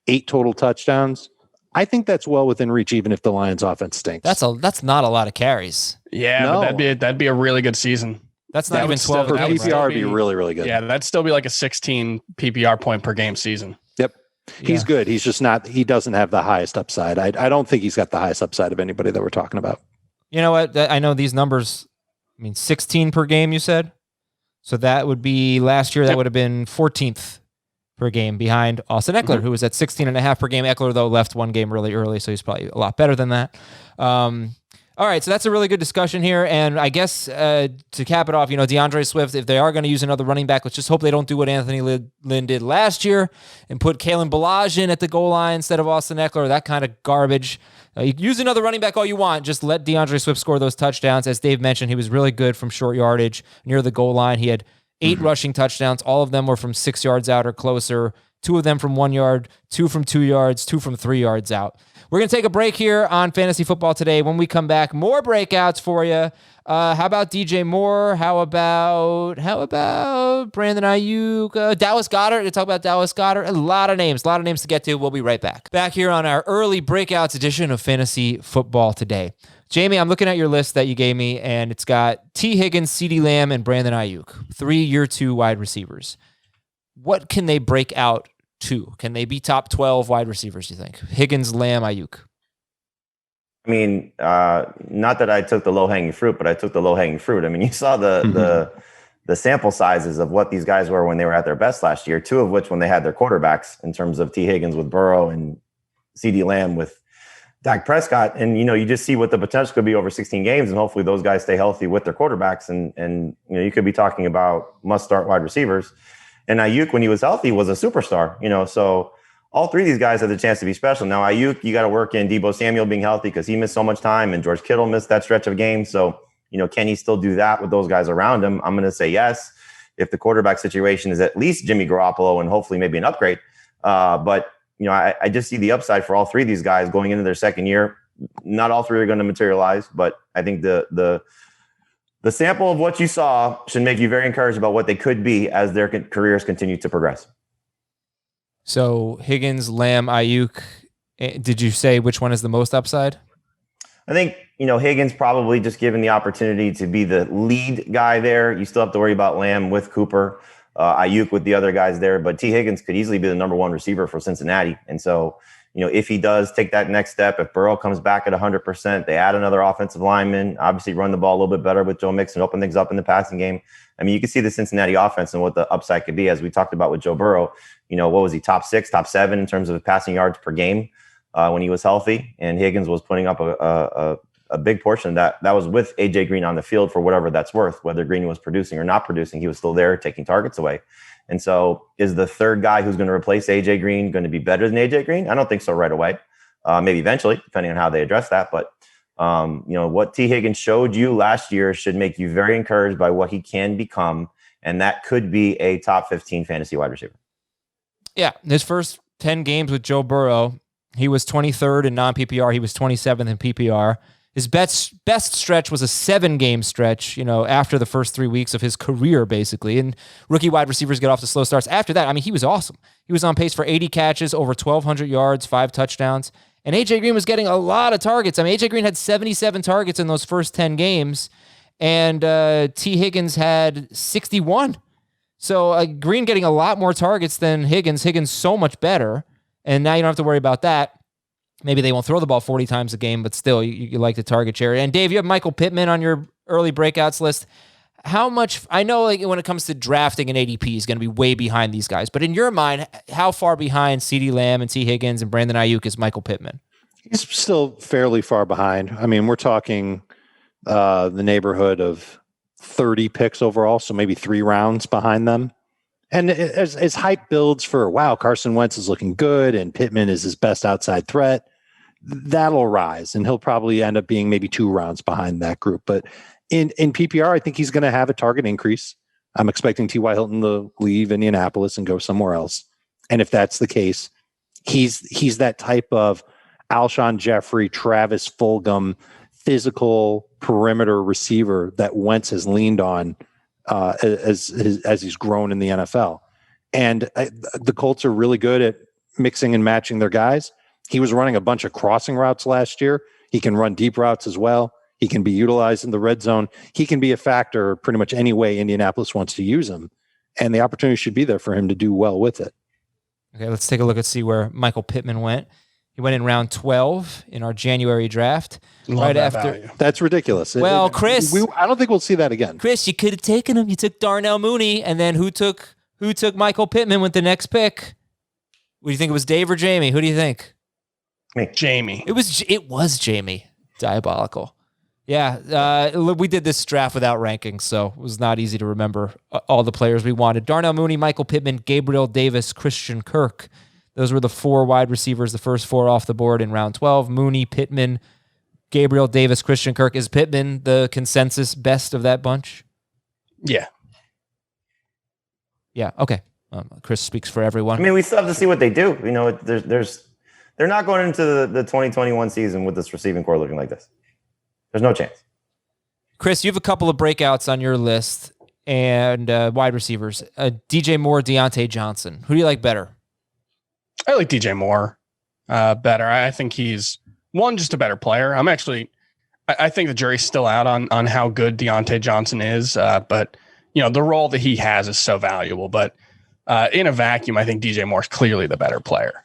8 total touchdowns? I think that's well within reach, even if the Lions offense stinks. That's not a lot of carries. Yeah, no. But that'd be a really good season. That's not even 12 for PPR. Would be really, really good. Yeah, that'd still be like a 16 PPR point per game season. Yep. He's good. He's just not, he doesn't have the highest upside. I don't think he's got the highest upside of anybody that we're talking about. You know what? I know these numbers, 16 per game, you said? So that would be last year, that would have been 14th per game behind Austin Eckler, who was at 16.5 per game. Eckler, though, left one game really early, so he's probably a lot better than that. All right, so that's a really good discussion here. And I guess to cap it off, DeAndre Swift, if they are going to use another running back, let's just hope they don't do what Anthony Lynn did last year and put Kalen Ballage in at the goal line instead of Austin Eckler, that kind of garbage. You can use another running back all you want. Just let DeAndre Swift score those touchdowns. As Dave mentioned, he was really good from short yardage near the goal line. He had 8 rushing touchdowns. All of them were from 6 yards out or closer. 2 of them from 1 yard, 2 from 2 yards, 2 from 3 yards out. We're going to take a break here on Fantasy Football Today. When we come back, more breakouts for you. How about DJ Moore? How about Brandon Ayuk? Dallas Goedert. To talk about Dallas Goedert. A lot of names to get to. We'll be right back. Back here on our early breakouts edition of Fantasy Football Today. Jamie, I'm looking at your list that you gave me, and it's got T. Higgins, CeeDee Lamb, and Brandon Ayuk, 3 year 2 wide receivers. What can they break out to? Can they be top 12 wide receivers, do you think? Higgins, Lamb, Ayuk. I mean, not that I took the low-hanging fruit, but I took the low-hanging fruit. I mean, you saw the sample sizes of what these guys were when they were at their best last year, 2 of which when they had their quarterbacks, in terms of T. Higgins with Burrow and CeeDee Lamb with Dak Prescott. And, you just see what the potential could be over 16 games, and hopefully those guys stay healthy with their quarterbacks. And you could be talking about must-start wide receivers. And Ayuk, when he was healthy, was a superstar, so all 3 of these guys have the chance to be special. Now, Ayuk, you got to work in Deebo Samuel being healthy because he missed so much time, and George Kittle missed that stretch of games. So, can he still do that with those guys around him? I'm going to say yes, if the quarterback situation is at least Jimmy Garoppolo and hopefully maybe an upgrade. But, I just see the upside for all 3 of these guys going into their second year. Not all 3 are going to materialize, but I think the sample of what you saw should make you very encouraged about what they could be as their careers continue to progress. So Higgins, Lamb, Ayuk. Did you say which one is the most upside? I think, Higgins probably just given the opportunity to be the lead guy there. You still have to worry about Lamb with Cooper, Ayuk with the other guys there. But T. Higgins could easily be the number 1 receiver for Cincinnati. And so, if he does take that next step, if Burrow comes back at 100%, they add another offensive lineman, obviously run the ball a little bit better with Joe Mixon, open things up in the passing game. I mean, you can see the Cincinnati offense and what the upside could be, as we talked about with Joe Burrow. What was he, top 6, top 7 in terms of passing yards per game when he was healthy? And Higgins was putting up a big portion of that. That was with A.J. Green on the field for whatever that's worth, whether Green was producing or not producing. He was still there taking targets away. And so is the third guy who's going to replace A.J. Green going to be better than A.J. Green? I don't think so right away. Maybe eventually, depending on how they address that. But, what T. Higgins showed you last year should make you very encouraged by what he can become. And that could be a top 15 fantasy wide receiver. Yeah, his first 10 games with Joe Burrow, he was 23rd in non-PPR. He was 27th in PPR. His best stretch was a 7-game stretch, after the first 3 weeks of his career, basically. And rookie wide receivers get off to slow starts. After that, I mean, he was awesome. He was on pace for 80 catches, over 1,200 yards, 5 touchdowns. And A.J. Green was getting a lot of targets. I mean, A.J. Green had 77 targets in those first 10 games, and T. Higgins had 61. So Green getting a lot more targets than Higgins. Higgins so much better, and now you don't have to worry about that. Maybe they won't throw the ball 40 times a game, but still, you like the target share. And Dave, you have Michael Pittman on your early breakouts list. How much, I know when it comes to drafting an ADP, he's going to be way behind these guys, but in your mind, how far behind CeeDee Lamb and T. Higgins and Brandon Ayuk is Michael Pittman? He's still fairly far behind. I mean, we're talking the neighborhood of 30 picks overall, so maybe 3 rounds behind them. And as hype builds for, wow, Carson Wentz is looking good and Pittman is his best outside threat, that'll rise, and he'll probably end up being maybe 2 rounds behind that group. But in PPR, I think he's going to have a target increase. I'm expecting T.Y. Hilton to leave Indianapolis and go somewhere else. And if that's the case, he's that type of Alshon Jeffrey, Travis Fulgham, physical perimeter receiver that Wentz has leaned on as he's grown in the NFL. And the Colts are really good at mixing and matching their guys. He was running a bunch of crossing routes last year. He can run deep routes as well. He can be utilized in the red zone. He can be a factor pretty much any way Indianapolis wants to use him. And the opportunity should be there for him to do well with it. Okay, let's take a look and see where Michael Pittman went. He went in round 12 in our January draft. Love right that after. value. That's ridiculous. Well, Chris, I don't think we'll see that again. Chris, you could have taken him. You took Darnell Mooney, and then who took Michael Pittman with the next pick? What do you think? It was Dave or Jamie? Who do you think? Me. Jamie. It was Jamie. Diabolical. Yeah, we did this draft without rankings, so it was not easy to remember all the players we wanted. Darnell Mooney, Michael Pittman, Gabriel Davis, Christian Kirk. Those were the 4 wide receivers, the first 4 off the board in round 12. Mooney, Pittman, Gabriel Davis, Christian Kirk. Is Pittman the consensus best of that bunch? Yeah. Yeah, okay. Chris speaks for everyone. I mean, we still have to see what they do. You know, they're not going into the 2021 season with this receiving core looking like this. There's no chance. Chris, you have a couple of breakouts on your list and wide receivers. DJ Moore, Diontae Johnson. Who do you like better? I like DJ Moore better. I think he's just a better player. I think the jury's still out on how good Diontae Johnson is, but the role that he has is so valuable. But in a vacuum, I think DJ Moore's clearly the better player.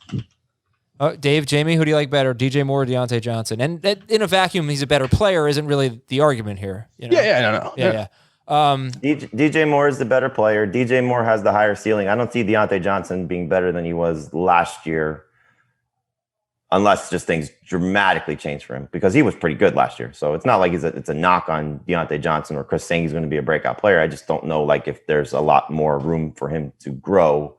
Dave, Jamie, who do you like better, DJ Moore or Diontae Johnson? And in a vacuum, he's a better player isn't really the argument here. You know? Yeah. DJ Moore is the better player. DJ Moore has the higher ceiling. I don't see Diontae Johnson being better than he was last year, unless just things dramatically change for him, because he was pretty good last year. So it's not like it's a knock on Diontae Johnson or Chris saying he's going to be a breakout player. I just don't know if there's a lot more room for him to grow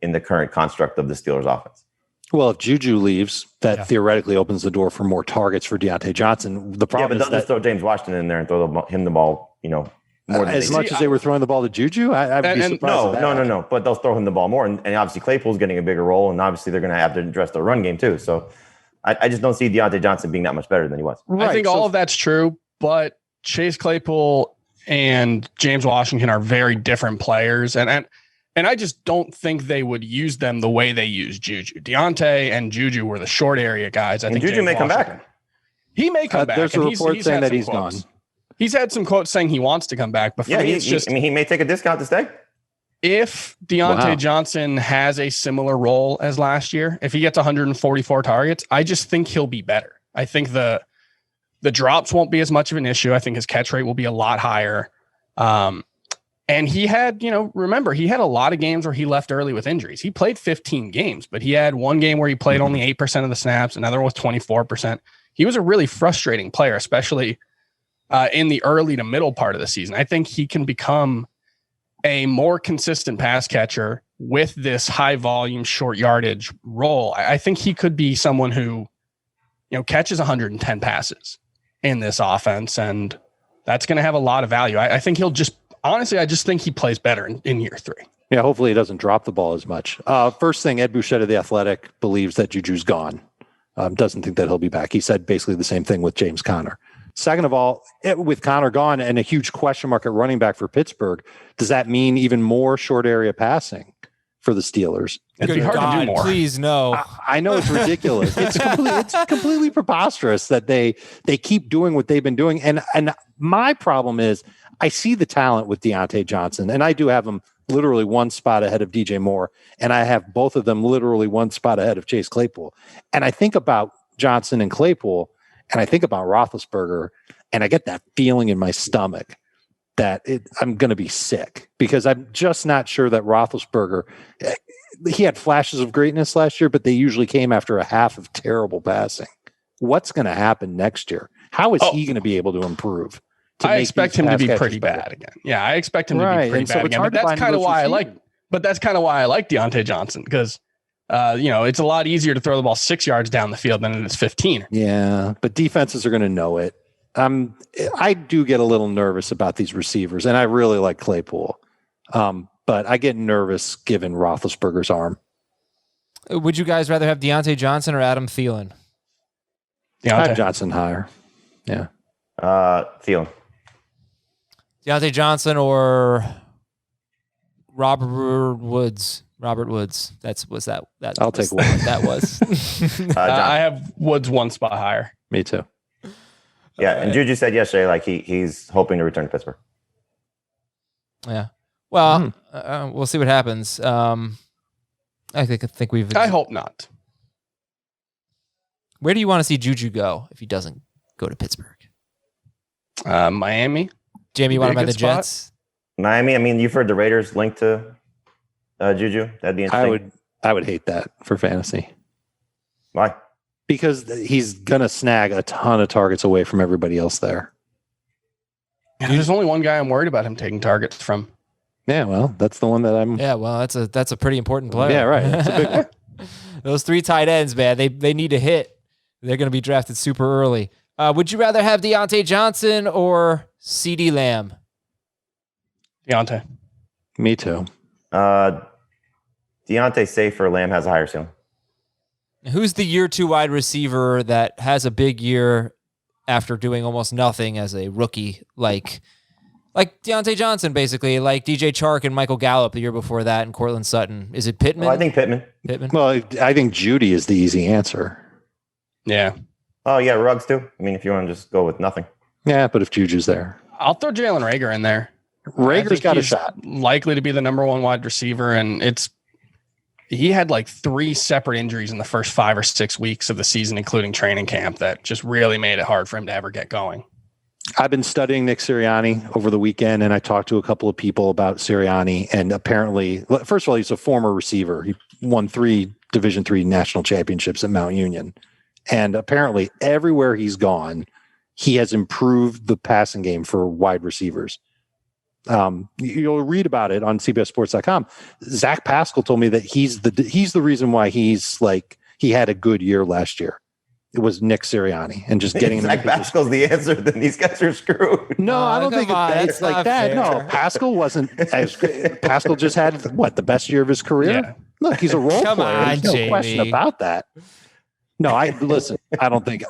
in the current construct of the Steelers offense. Well, if Juju leaves, that theoretically opens the door for more targets for Diontae Johnson. The problem is they'll just throw James Washington in there and throw him the ball, more than as much as they were throwing the ball to Juju. I'd be surprised. No. But they'll throw him the ball more. And obviously Claypool's getting a bigger role, and obviously they're going to have to address the run game too. So I just don't see Diontae Johnson being that much better than he was. Right. I think all of that's true, but Chase Claypool and James Washington are very different players. And I just don't think they would use them the way they use Juju. Diontae and Juju were the short area guys. I think Juju may come back. He may come back. There's a report saying that he's gone. He's had some quotes saying he wants to come back. But for me, it's just... he may take a discount to stay. If Diontae Johnson has a similar role as last year, if he gets 144 targets, I just think he'll be better. I think the drops won't be as much of an issue. I think his catch rate will be a lot higher. And he had, remember, he had a lot of games where he left early with injuries. He played 15 games, but he had one game where he played only 8% of the snaps. Another was 24%. He was a really frustrating player, especially in the early to middle part of the season. I think he can become a more consistent pass catcher with this high volume, short yardage role. I think he could be someone who, catches 110 passes in this offense, and that's going to have a lot of value. I think he'll just... Honestly, I just think he plays better in year 3. Yeah, hopefully he doesn't drop the ball as much. First thing, Ed Bouchette of The Athletic believes that Juju's gone. Doesn't think that he'll be back. He said basically the same thing with James Conner. Second of all, with Conner gone and a huge question mark at running back for Pittsburgh, does that mean even more short area passing for the Steelers? It'd be hard to do more. Please, no. I know it's ridiculous. It's completely preposterous that they keep doing what they've been doing. And my problem is, I see the talent with Diontae Johnson, and I do have him literally one spot ahead of DJ Moore, and I have both of them literally one spot ahead of Chase Claypool. And I think about Johnson and Claypool, and I think about Roethlisberger, and I get that feeling in my stomach that I'm going to be sick, because I'm just not sure that Roethlisberger, he had flashes of greatness last year, but they usually came after a half of terrible passing. What's going to happen next year? How is he going to be able to improve? I expect him to be pretty bad again. Yeah, I expect him to be pretty bad again. But that's kind of why I like. But that's kind of why I like Diontae Johnson, because it's a lot easier to throw the ball 6 yards down the field than it is 15. Yeah, but defenses are going to know it. I do get a little nervous about these receivers, and I really like Claypool, but I get nervous given Roethlisberger's arm. Would you guys rather have Diontae Johnson or Adam Thielen? I have Johnson higher. Yeah. Thielen. Diontae Johnson or Robert Woods? Robert Woods. I'll take one. That was. I have Woods one spot higher. Me too. Yeah, and Juju said yesterday, he's hoping to return to Pittsburgh. Yeah. Well, we'll see what happens. I think we've. I hope not. Where do you want to see Juju go if he doesn't go to Pittsburgh? Miami. Jamie, you want him at the Jets? Miami. I mean, you've heard the Raiders linked to Juju. That'd be interesting. I would hate that for fantasy. Why? Because he's gonna snag a ton of targets away from everybody else there. Yeah, there's only one guy I'm worried about him taking targets from. Yeah, well, that's the one that I'm. Yeah, well, that's a pretty important player. Yeah, right. That's a big one. Those 3 tight ends, man, they need to hit. They're going to be drafted super early. Would you rather have Diontae Johnson or CeeDee Lamb? Diontae. Me too. Diontae safe or Lamb has a higher ceiling. Who's the year 2 wide receiver that has a big year after doing almost nothing as a rookie? Like Diontae Johnson, basically, like DJ Chark and Michael Gallup the year before that, and Cortland Sutton. Is it Pittman? Well, I think Pittman. Well, I think Judy is the easy answer. Yeah. Oh, yeah, Ruggs too. I mean, if you want to just go with nothing. Yeah, but if Juju's there. I'll throw Jalen Reagor in there. Rager's got a shot. Likely to be the number 1 wide receiver, and he had like 3 separate injuries in the first 5 or 6 weeks of the season, including training camp, that just really made it hard for him to ever get going. I've been studying Nick Sirianni over the weekend, and I talked to a couple of people about Sirianni, and apparently, first of all, he's a former receiver. He won 3 Division III national championships at Mount Union. And apparently everywhere he's gone, he has improved the passing game for wide receivers. You'll read about it on CBSSports.com. Zach Pascal told me that he's the reason why he had a good year last year. It was Nick Sirianni and just getting Zach Pascal's the answer. Then these guys are screwed. No, I don't think it's like that. Fair. No, Pascal wasn't. Pascal just had the best year of his career. Yeah. Look, he's a role player. There's no question about that. No, listen. I don't think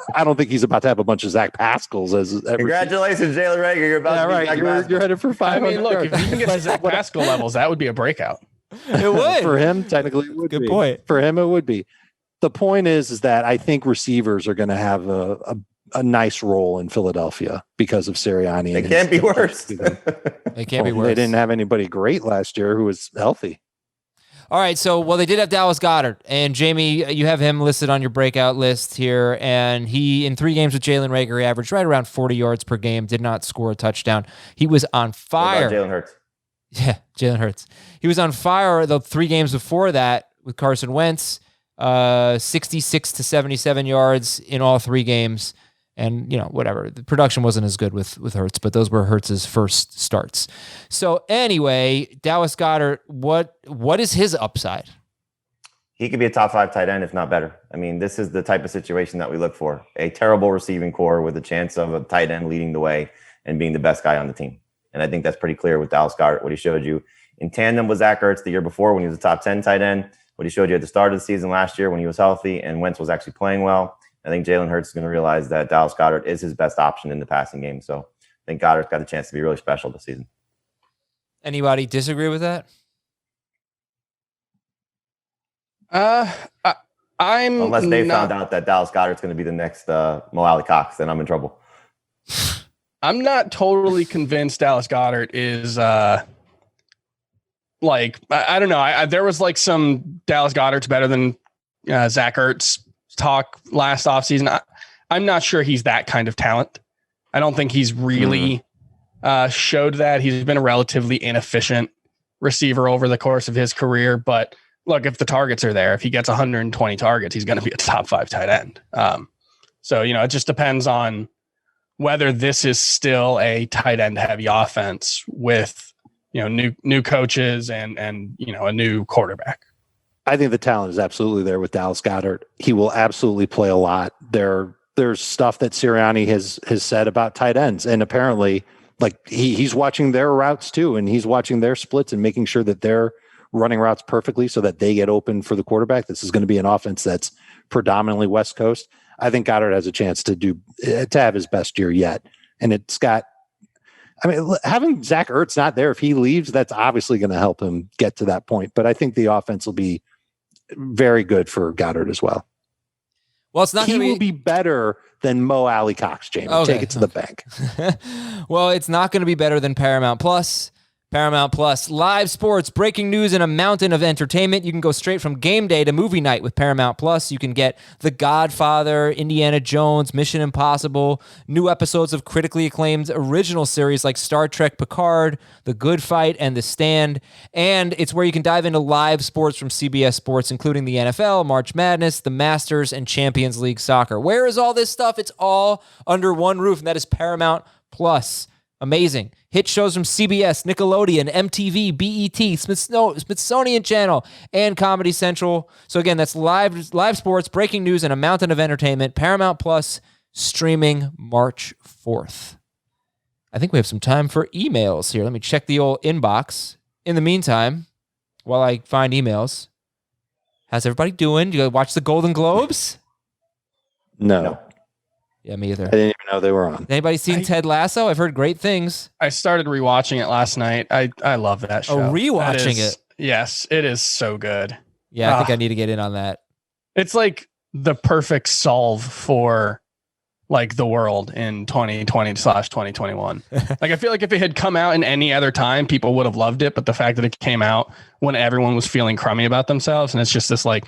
he's about to have a bunch of Zach Pascals as. Congratulations, Jalen Reagor. You're about to be Zach Pascal. You're headed for 500. I mean, look, if you can get Zach Pascal levels, that would be a breakout. It would. For him, technically, it would be. Good point. For him, it would be. The point is that I think receivers are going to have a nice role in Philadelphia because of Sirianni. It can't be worse. It can't be worse. They didn't have anybody great last year who was healthy. All right, so they did have Dallas Goedert, and Jamie, you have him listed on your breakout list here, and he, in 3 games with Jalen Reagor, averaged right around 40 yards per game, did not score a touchdown. He was on fire. What about Jalen Hurts? Yeah, Jalen Hurts. He was on fire the 3 games before that with Carson Wentz, 66 to 77 yards in all 3 games. And, whatever. The production wasn't as good with Hurts, but those were Hurts' first starts. So anyway, Dallas Goedert, what is his upside? He could be a top 5 tight end, if not better. I mean, this is the type of situation that we look for. A terrible receiving core with a chance of a tight end leading the way and being the best guy on the team. And I think that's pretty clear with Dallas Goedert, what he showed you in tandem with Zach Ertz the year before when he was a top 10 tight end, what he showed you at the start of the season last year when he was healthy and Wentz was actually playing well. I think Jalen Hurts is going to realize that Dallas Goedert is his best option in the passing game. So I think Goddard's got a chance to be really special this season. Anybody disagree with that? Unless they found out that Dallas Goedert's going to be the next Mo Alley Cox, then I'm in trouble. I'm not totally convinced Dallas Goedert is I don't know. There was some Dallas Goedert's better than Zach Ertz talk last offseason. I'm not sure he's that kind of talent. I don't think he's really showed that. He's been a relatively inefficient receiver over the course of his career. But look, if the targets are there, if he gets 120 targets, he's going to be a top 5 tight end. So, it just depends on whether this is still a tight end heavy offense with, new coaches and a new quarterback. I think the talent is absolutely there with Dallas Goedert. He will absolutely play a lot. There's stuff that Sirianni has said about tight ends, and apparently, he's watching their routes too, and he's watching their splits and making sure that they're running routes perfectly so that they get open for the quarterback. This is going to be an offense that's predominantly West Coast. I think Goedert has a chance to have his best year yet, and it's got. I mean, having Zach Ertz not there, if he leaves, that's obviously going to help him get to that point. But I think the offense will be very good for Goedert as well. Well, it's not. He will be better than Mo Alley Cox, Jamie. Okay. Take it to the bank. Well, it's not going to be better than Paramount Plus. Paramount Plus, live sports, breaking news, and a mountain of entertainment. You can go straight from game day to movie night with Paramount Plus. You can get The Godfather, Indiana Jones, Mission Impossible, new episodes of critically acclaimed original series like Star Trek Picard, The Good Fight, and The Stand. And it's where you can dive into live sports from CBS Sports, including the NFL, March Madness, the Masters, and Champions League Soccer. Where is all this stuff? It's all under one roof, and that is Paramount Plus. Amazing. Hit shows from CBS, Nickelodeon, MTV, BET, Smithsonian Channel, and Comedy Central. So again, that's live sports, breaking news, and a mountain of entertainment. Paramount Plus, streaming March 4th. I think we have some time for emails here. Let me check the old inbox. In the meantime, while I find emails, How's everybody doing? You watch the Golden Globes? No. Yeah, me either. I didn't even know they were on. Anybody seen Ted Lasso? I've heard great things. I started rewatching it last night. I love that show. Rewatching it? Yes, it is so good. Yeah, I think I need to get in on that. It's like the perfect solve for like the world in 2020/2021. Like I feel like if it had come out in any other time, people would have loved it. But the fact that it came out when everyone was feeling crummy about themselves, and it's just this like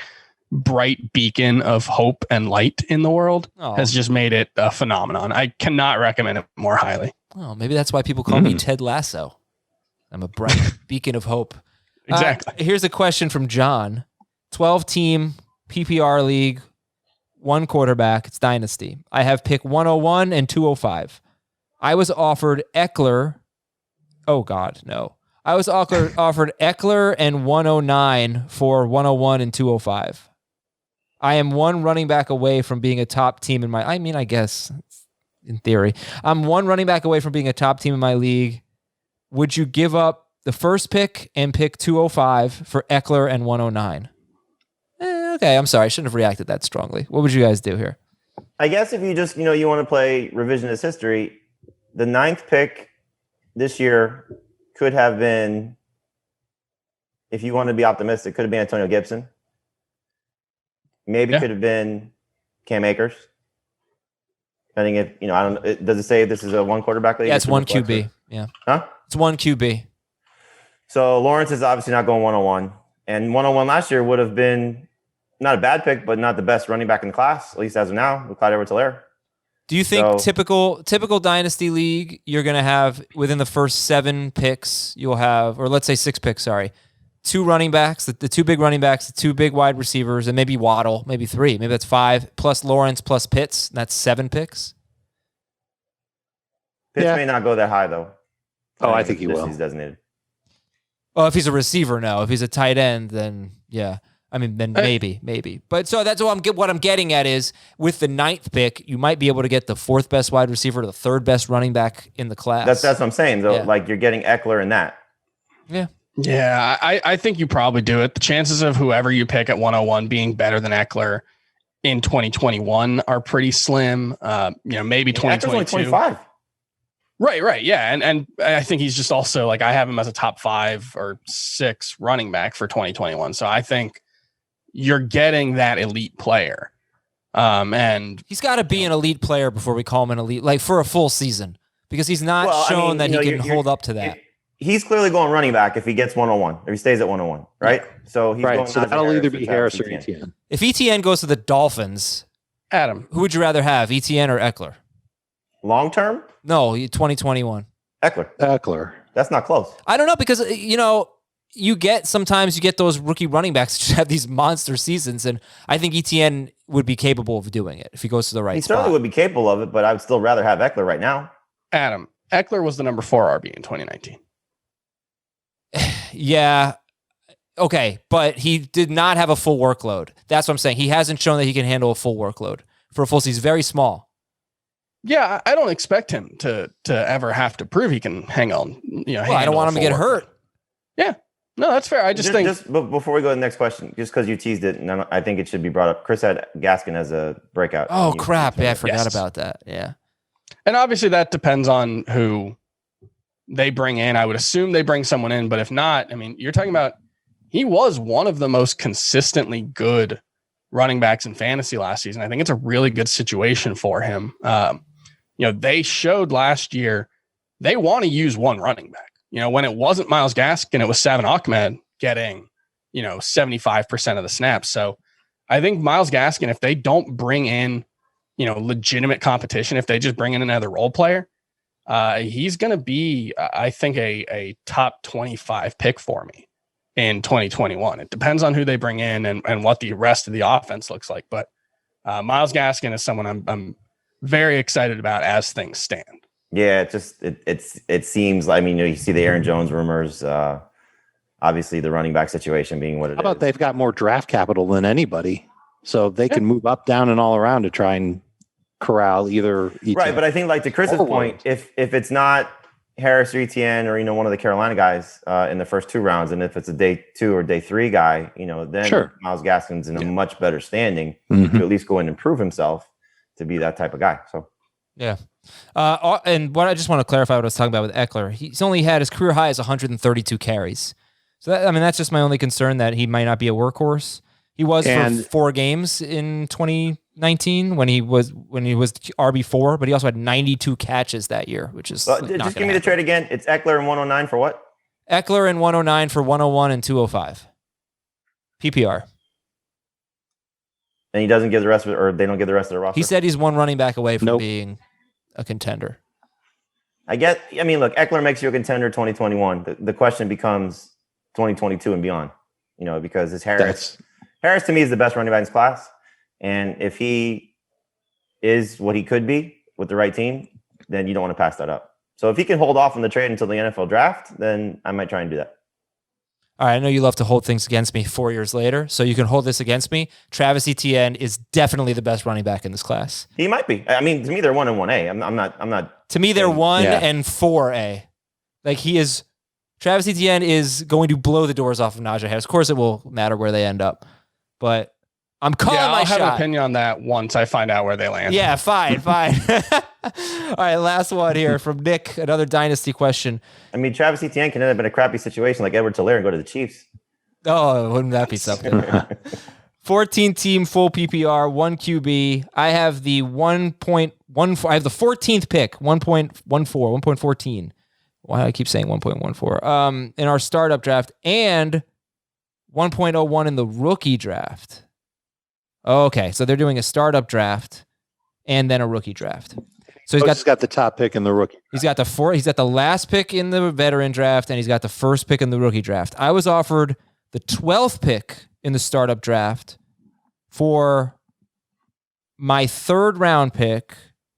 bright beacon of hope and light in the world has just made it a phenomenon. I cannot recommend it more highly. Oh, maybe that's why people call me Ted Lasso. I'm a bright beacon of hope. Exactly. Here's a question from John. 12-team PPR league, 1 quarterback. It's Dynasty. I have pick 101 and 205. I was offered Eckler. Oh, God, no. I was offered Eckler and 109 for 101 and 205. I am 1 running back away from being a top team in my... I guess, in theory. I'm 1 running back away from being a top team in my league. Would you give up the first pick and pick 205 for Eckler and 109? Okay, I'm sorry. I shouldn't have reacted that strongly. What would you guys do here? I guess if you just, you want to play revisionist history, the 9th pick this year could have been, if you want to be optimistic, could have been Antonio Gibson. Maybe could have been Cam Akers. Depending if, I don't know. Does it say this is a 1 quarterback league? Yeah, it's 1 QB. Yeah. Huh? It's 1 QB. So Lawrence is obviously not going 101. And 101 last year would have been not a bad pick, but not the best running back in the class, at least as of now, with Clyde Edwards-Helaire. Do you think typical dynasty league, you're going to have within the first 7 picks, you'll have, or let's say 6 picks, 2 running backs, the 2 big running backs, the 2 big wide receivers, and maybe Waddle, maybe 3, maybe that's 5, plus Lawrence, plus Pitts, that's 7 picks? Pitts may not go that high, though. I think he will. He's designated. Oh, if he's a receiver, no. If he's a tight end, then yeah. Then maybe. But so that's what I'm getting at is with the 9th pick, you might be able to get the 4th best wide receiver, the 3rd best running back in the class. That's what I'm saying, though. Yeah. Like you're getting Eckler in that. Yeah. Yeah, I think you probably do it. The chances of whoever you pick at 101 being better than Eckler in 2021 are pretty slim. Maybe 2022. Eckler's only 25. Right. Yeah. And I think he's just also like, I have him as a top 5 or 6 running back for 2021. So I think you're getting that elite player. And he's got to be an elite player before we call him an elite, like for a full season, because he's not shown that he can hold up to that. He's clearly going running back if he gets 101, if he stays at 101, right? So he's going. So that'll either be Harris or Etienne. If Etienne goes to the Dolphins, Adam, who would you rather have, Etienne or Eckler? Long term? No, 2021. Eckler. That's not close. I don't know because sometimes you get those rookie running backs that just have these monster seasons, and I think Etienne would be capable of doing it if he goes to the right spot. He certainly would be capable of it, but I would still rather have Eckler right now. Adam, Eckler was the number 4 RB in 2019. Yeah. Okay, but he did not have a full workload. That's what I'm saying. He hasn't shown that he can handle a full workload for a full season. He's very small. Yeah, I don't expect him to ever have to prove he can hang on. I don't want him to get hurt. Yeah, no, that's fair. I just think before we go to the next question, just because you teased it, and I think it should be brought up. Chris had Gaskin as a breakout. Oh crap! Yeah, I forgot about that. Yeah, and obviously that depends on who they bring in. I would assume they bring someone in, but if not, you're talking about he was one of the most consistently good running backs in fantasy last season. I think it's a really good situation for him. They showed last year they want to use 1 running back. When it wasn't Myles Gaskin, it was Savin Ahmed getting, 75% of the snaps. So I think Myles Gaskin, if they don't bring in, legitimate competition, if they just bring in another role player, he's going to be, I think, a top 25 pick for me in 2021. It depends on who they bring in and what the rest of the offense looks like. But Myles Gaskin is someone I'm very excited about as things stand. Yeah, it seems like, you see the Aaron Jones rumors, obviously the running back situation being what it is. How about they've got more draft capital than anybody, so they can move up, down, and all around to try and corral either. Right, but I think like to Chris's point, if it's not Harris or Etienne or, one of the Carolina guys in the first 2 rounds. And if it's a day 2 or day 3 guy, then Sure. Myles Gaskin's in a much better standing Mhm. to at least go in and prove himself to be that type of guy. So, Yeah. And what I just want to clarify what I was talking about with Eckler. He's only had his career high is 132 carries. So that's just my only concern, that he might not be a workhorse. He was for 4 games in 2019 when he was RB4, but he also had 92 catches that year, which is just give me the trade again. It's Eckler and 109 for what? Eckler and 109 for 101 and 205. PPR. And he doesn't give the rest of it, or they don't give the rest of the roster. He said he's one running back away from being a contender. Look, Eckler makes you a contender 2021. The question becomes 2022 and beyond. Because it's Harris. Harris to me is the best running back in his class. And if he is what he could be with the right team, then you don't want to pass that up. So if he can hold off on the trade until the NFL draft, then I might try and do that. All right, I know you love to hold things against me 4 years later, so you can hold this against me. Travis Etienne is definitely the best running back in this class. He might be. To me, they're 1 and 1A. I'm not. To me, they're 1 and 4A. Like, he is. Travis Etienne is going to blow the doors off of Najee Harris. Of course, it will matter where they end up, but I'm calling my shot. I'll have an opinion on that once I find out where they land. Yeah, fine. All right, last one here from Nick. Another dynasty question. Travis Etienne can end up in a crappy situation like Edward Hilaire and go to the Chiefs. Oh, wouldn't that be something? 14-team full PPR, 1 QB. I have the 1.14. I have the 14th pick, 1.14. Why do I keep saying 1.14? In our startup draft, and 1.01 in the rookie draft. Okay, so they're doing a startup draft and then a rookie draft. So he's got the top pick in the rookie. He's got the last pick in the veteran draft, and he's got the first pick in the rookie draft. I was offered the 12th pick in the startup draft for my 3rd round pick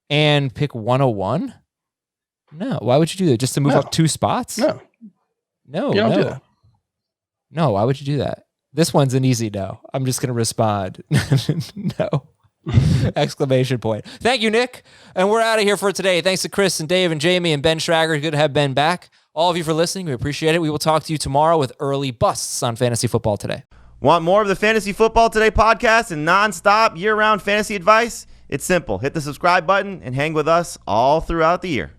and pick 101. No, why would you do that? Just to move up 2 spots? No, you don't do that. No, why would you do that? This one's an easy no. I'm just going to respond. No. Exclamation point. Thank you, Nick. And we're out of here for today. Thanks to Chris and Dave and Jamie and Ben Schrager. Good to have Ben back. All of you for listening. We appreciate it. We will talk to you tomorrow with early busts on Fantasy Football Today. Want more of the Fantasy Football Today podcast and nonstop year-round fantasy advice? It's simple. Hit the subscribe button and hang with us all throughout the year.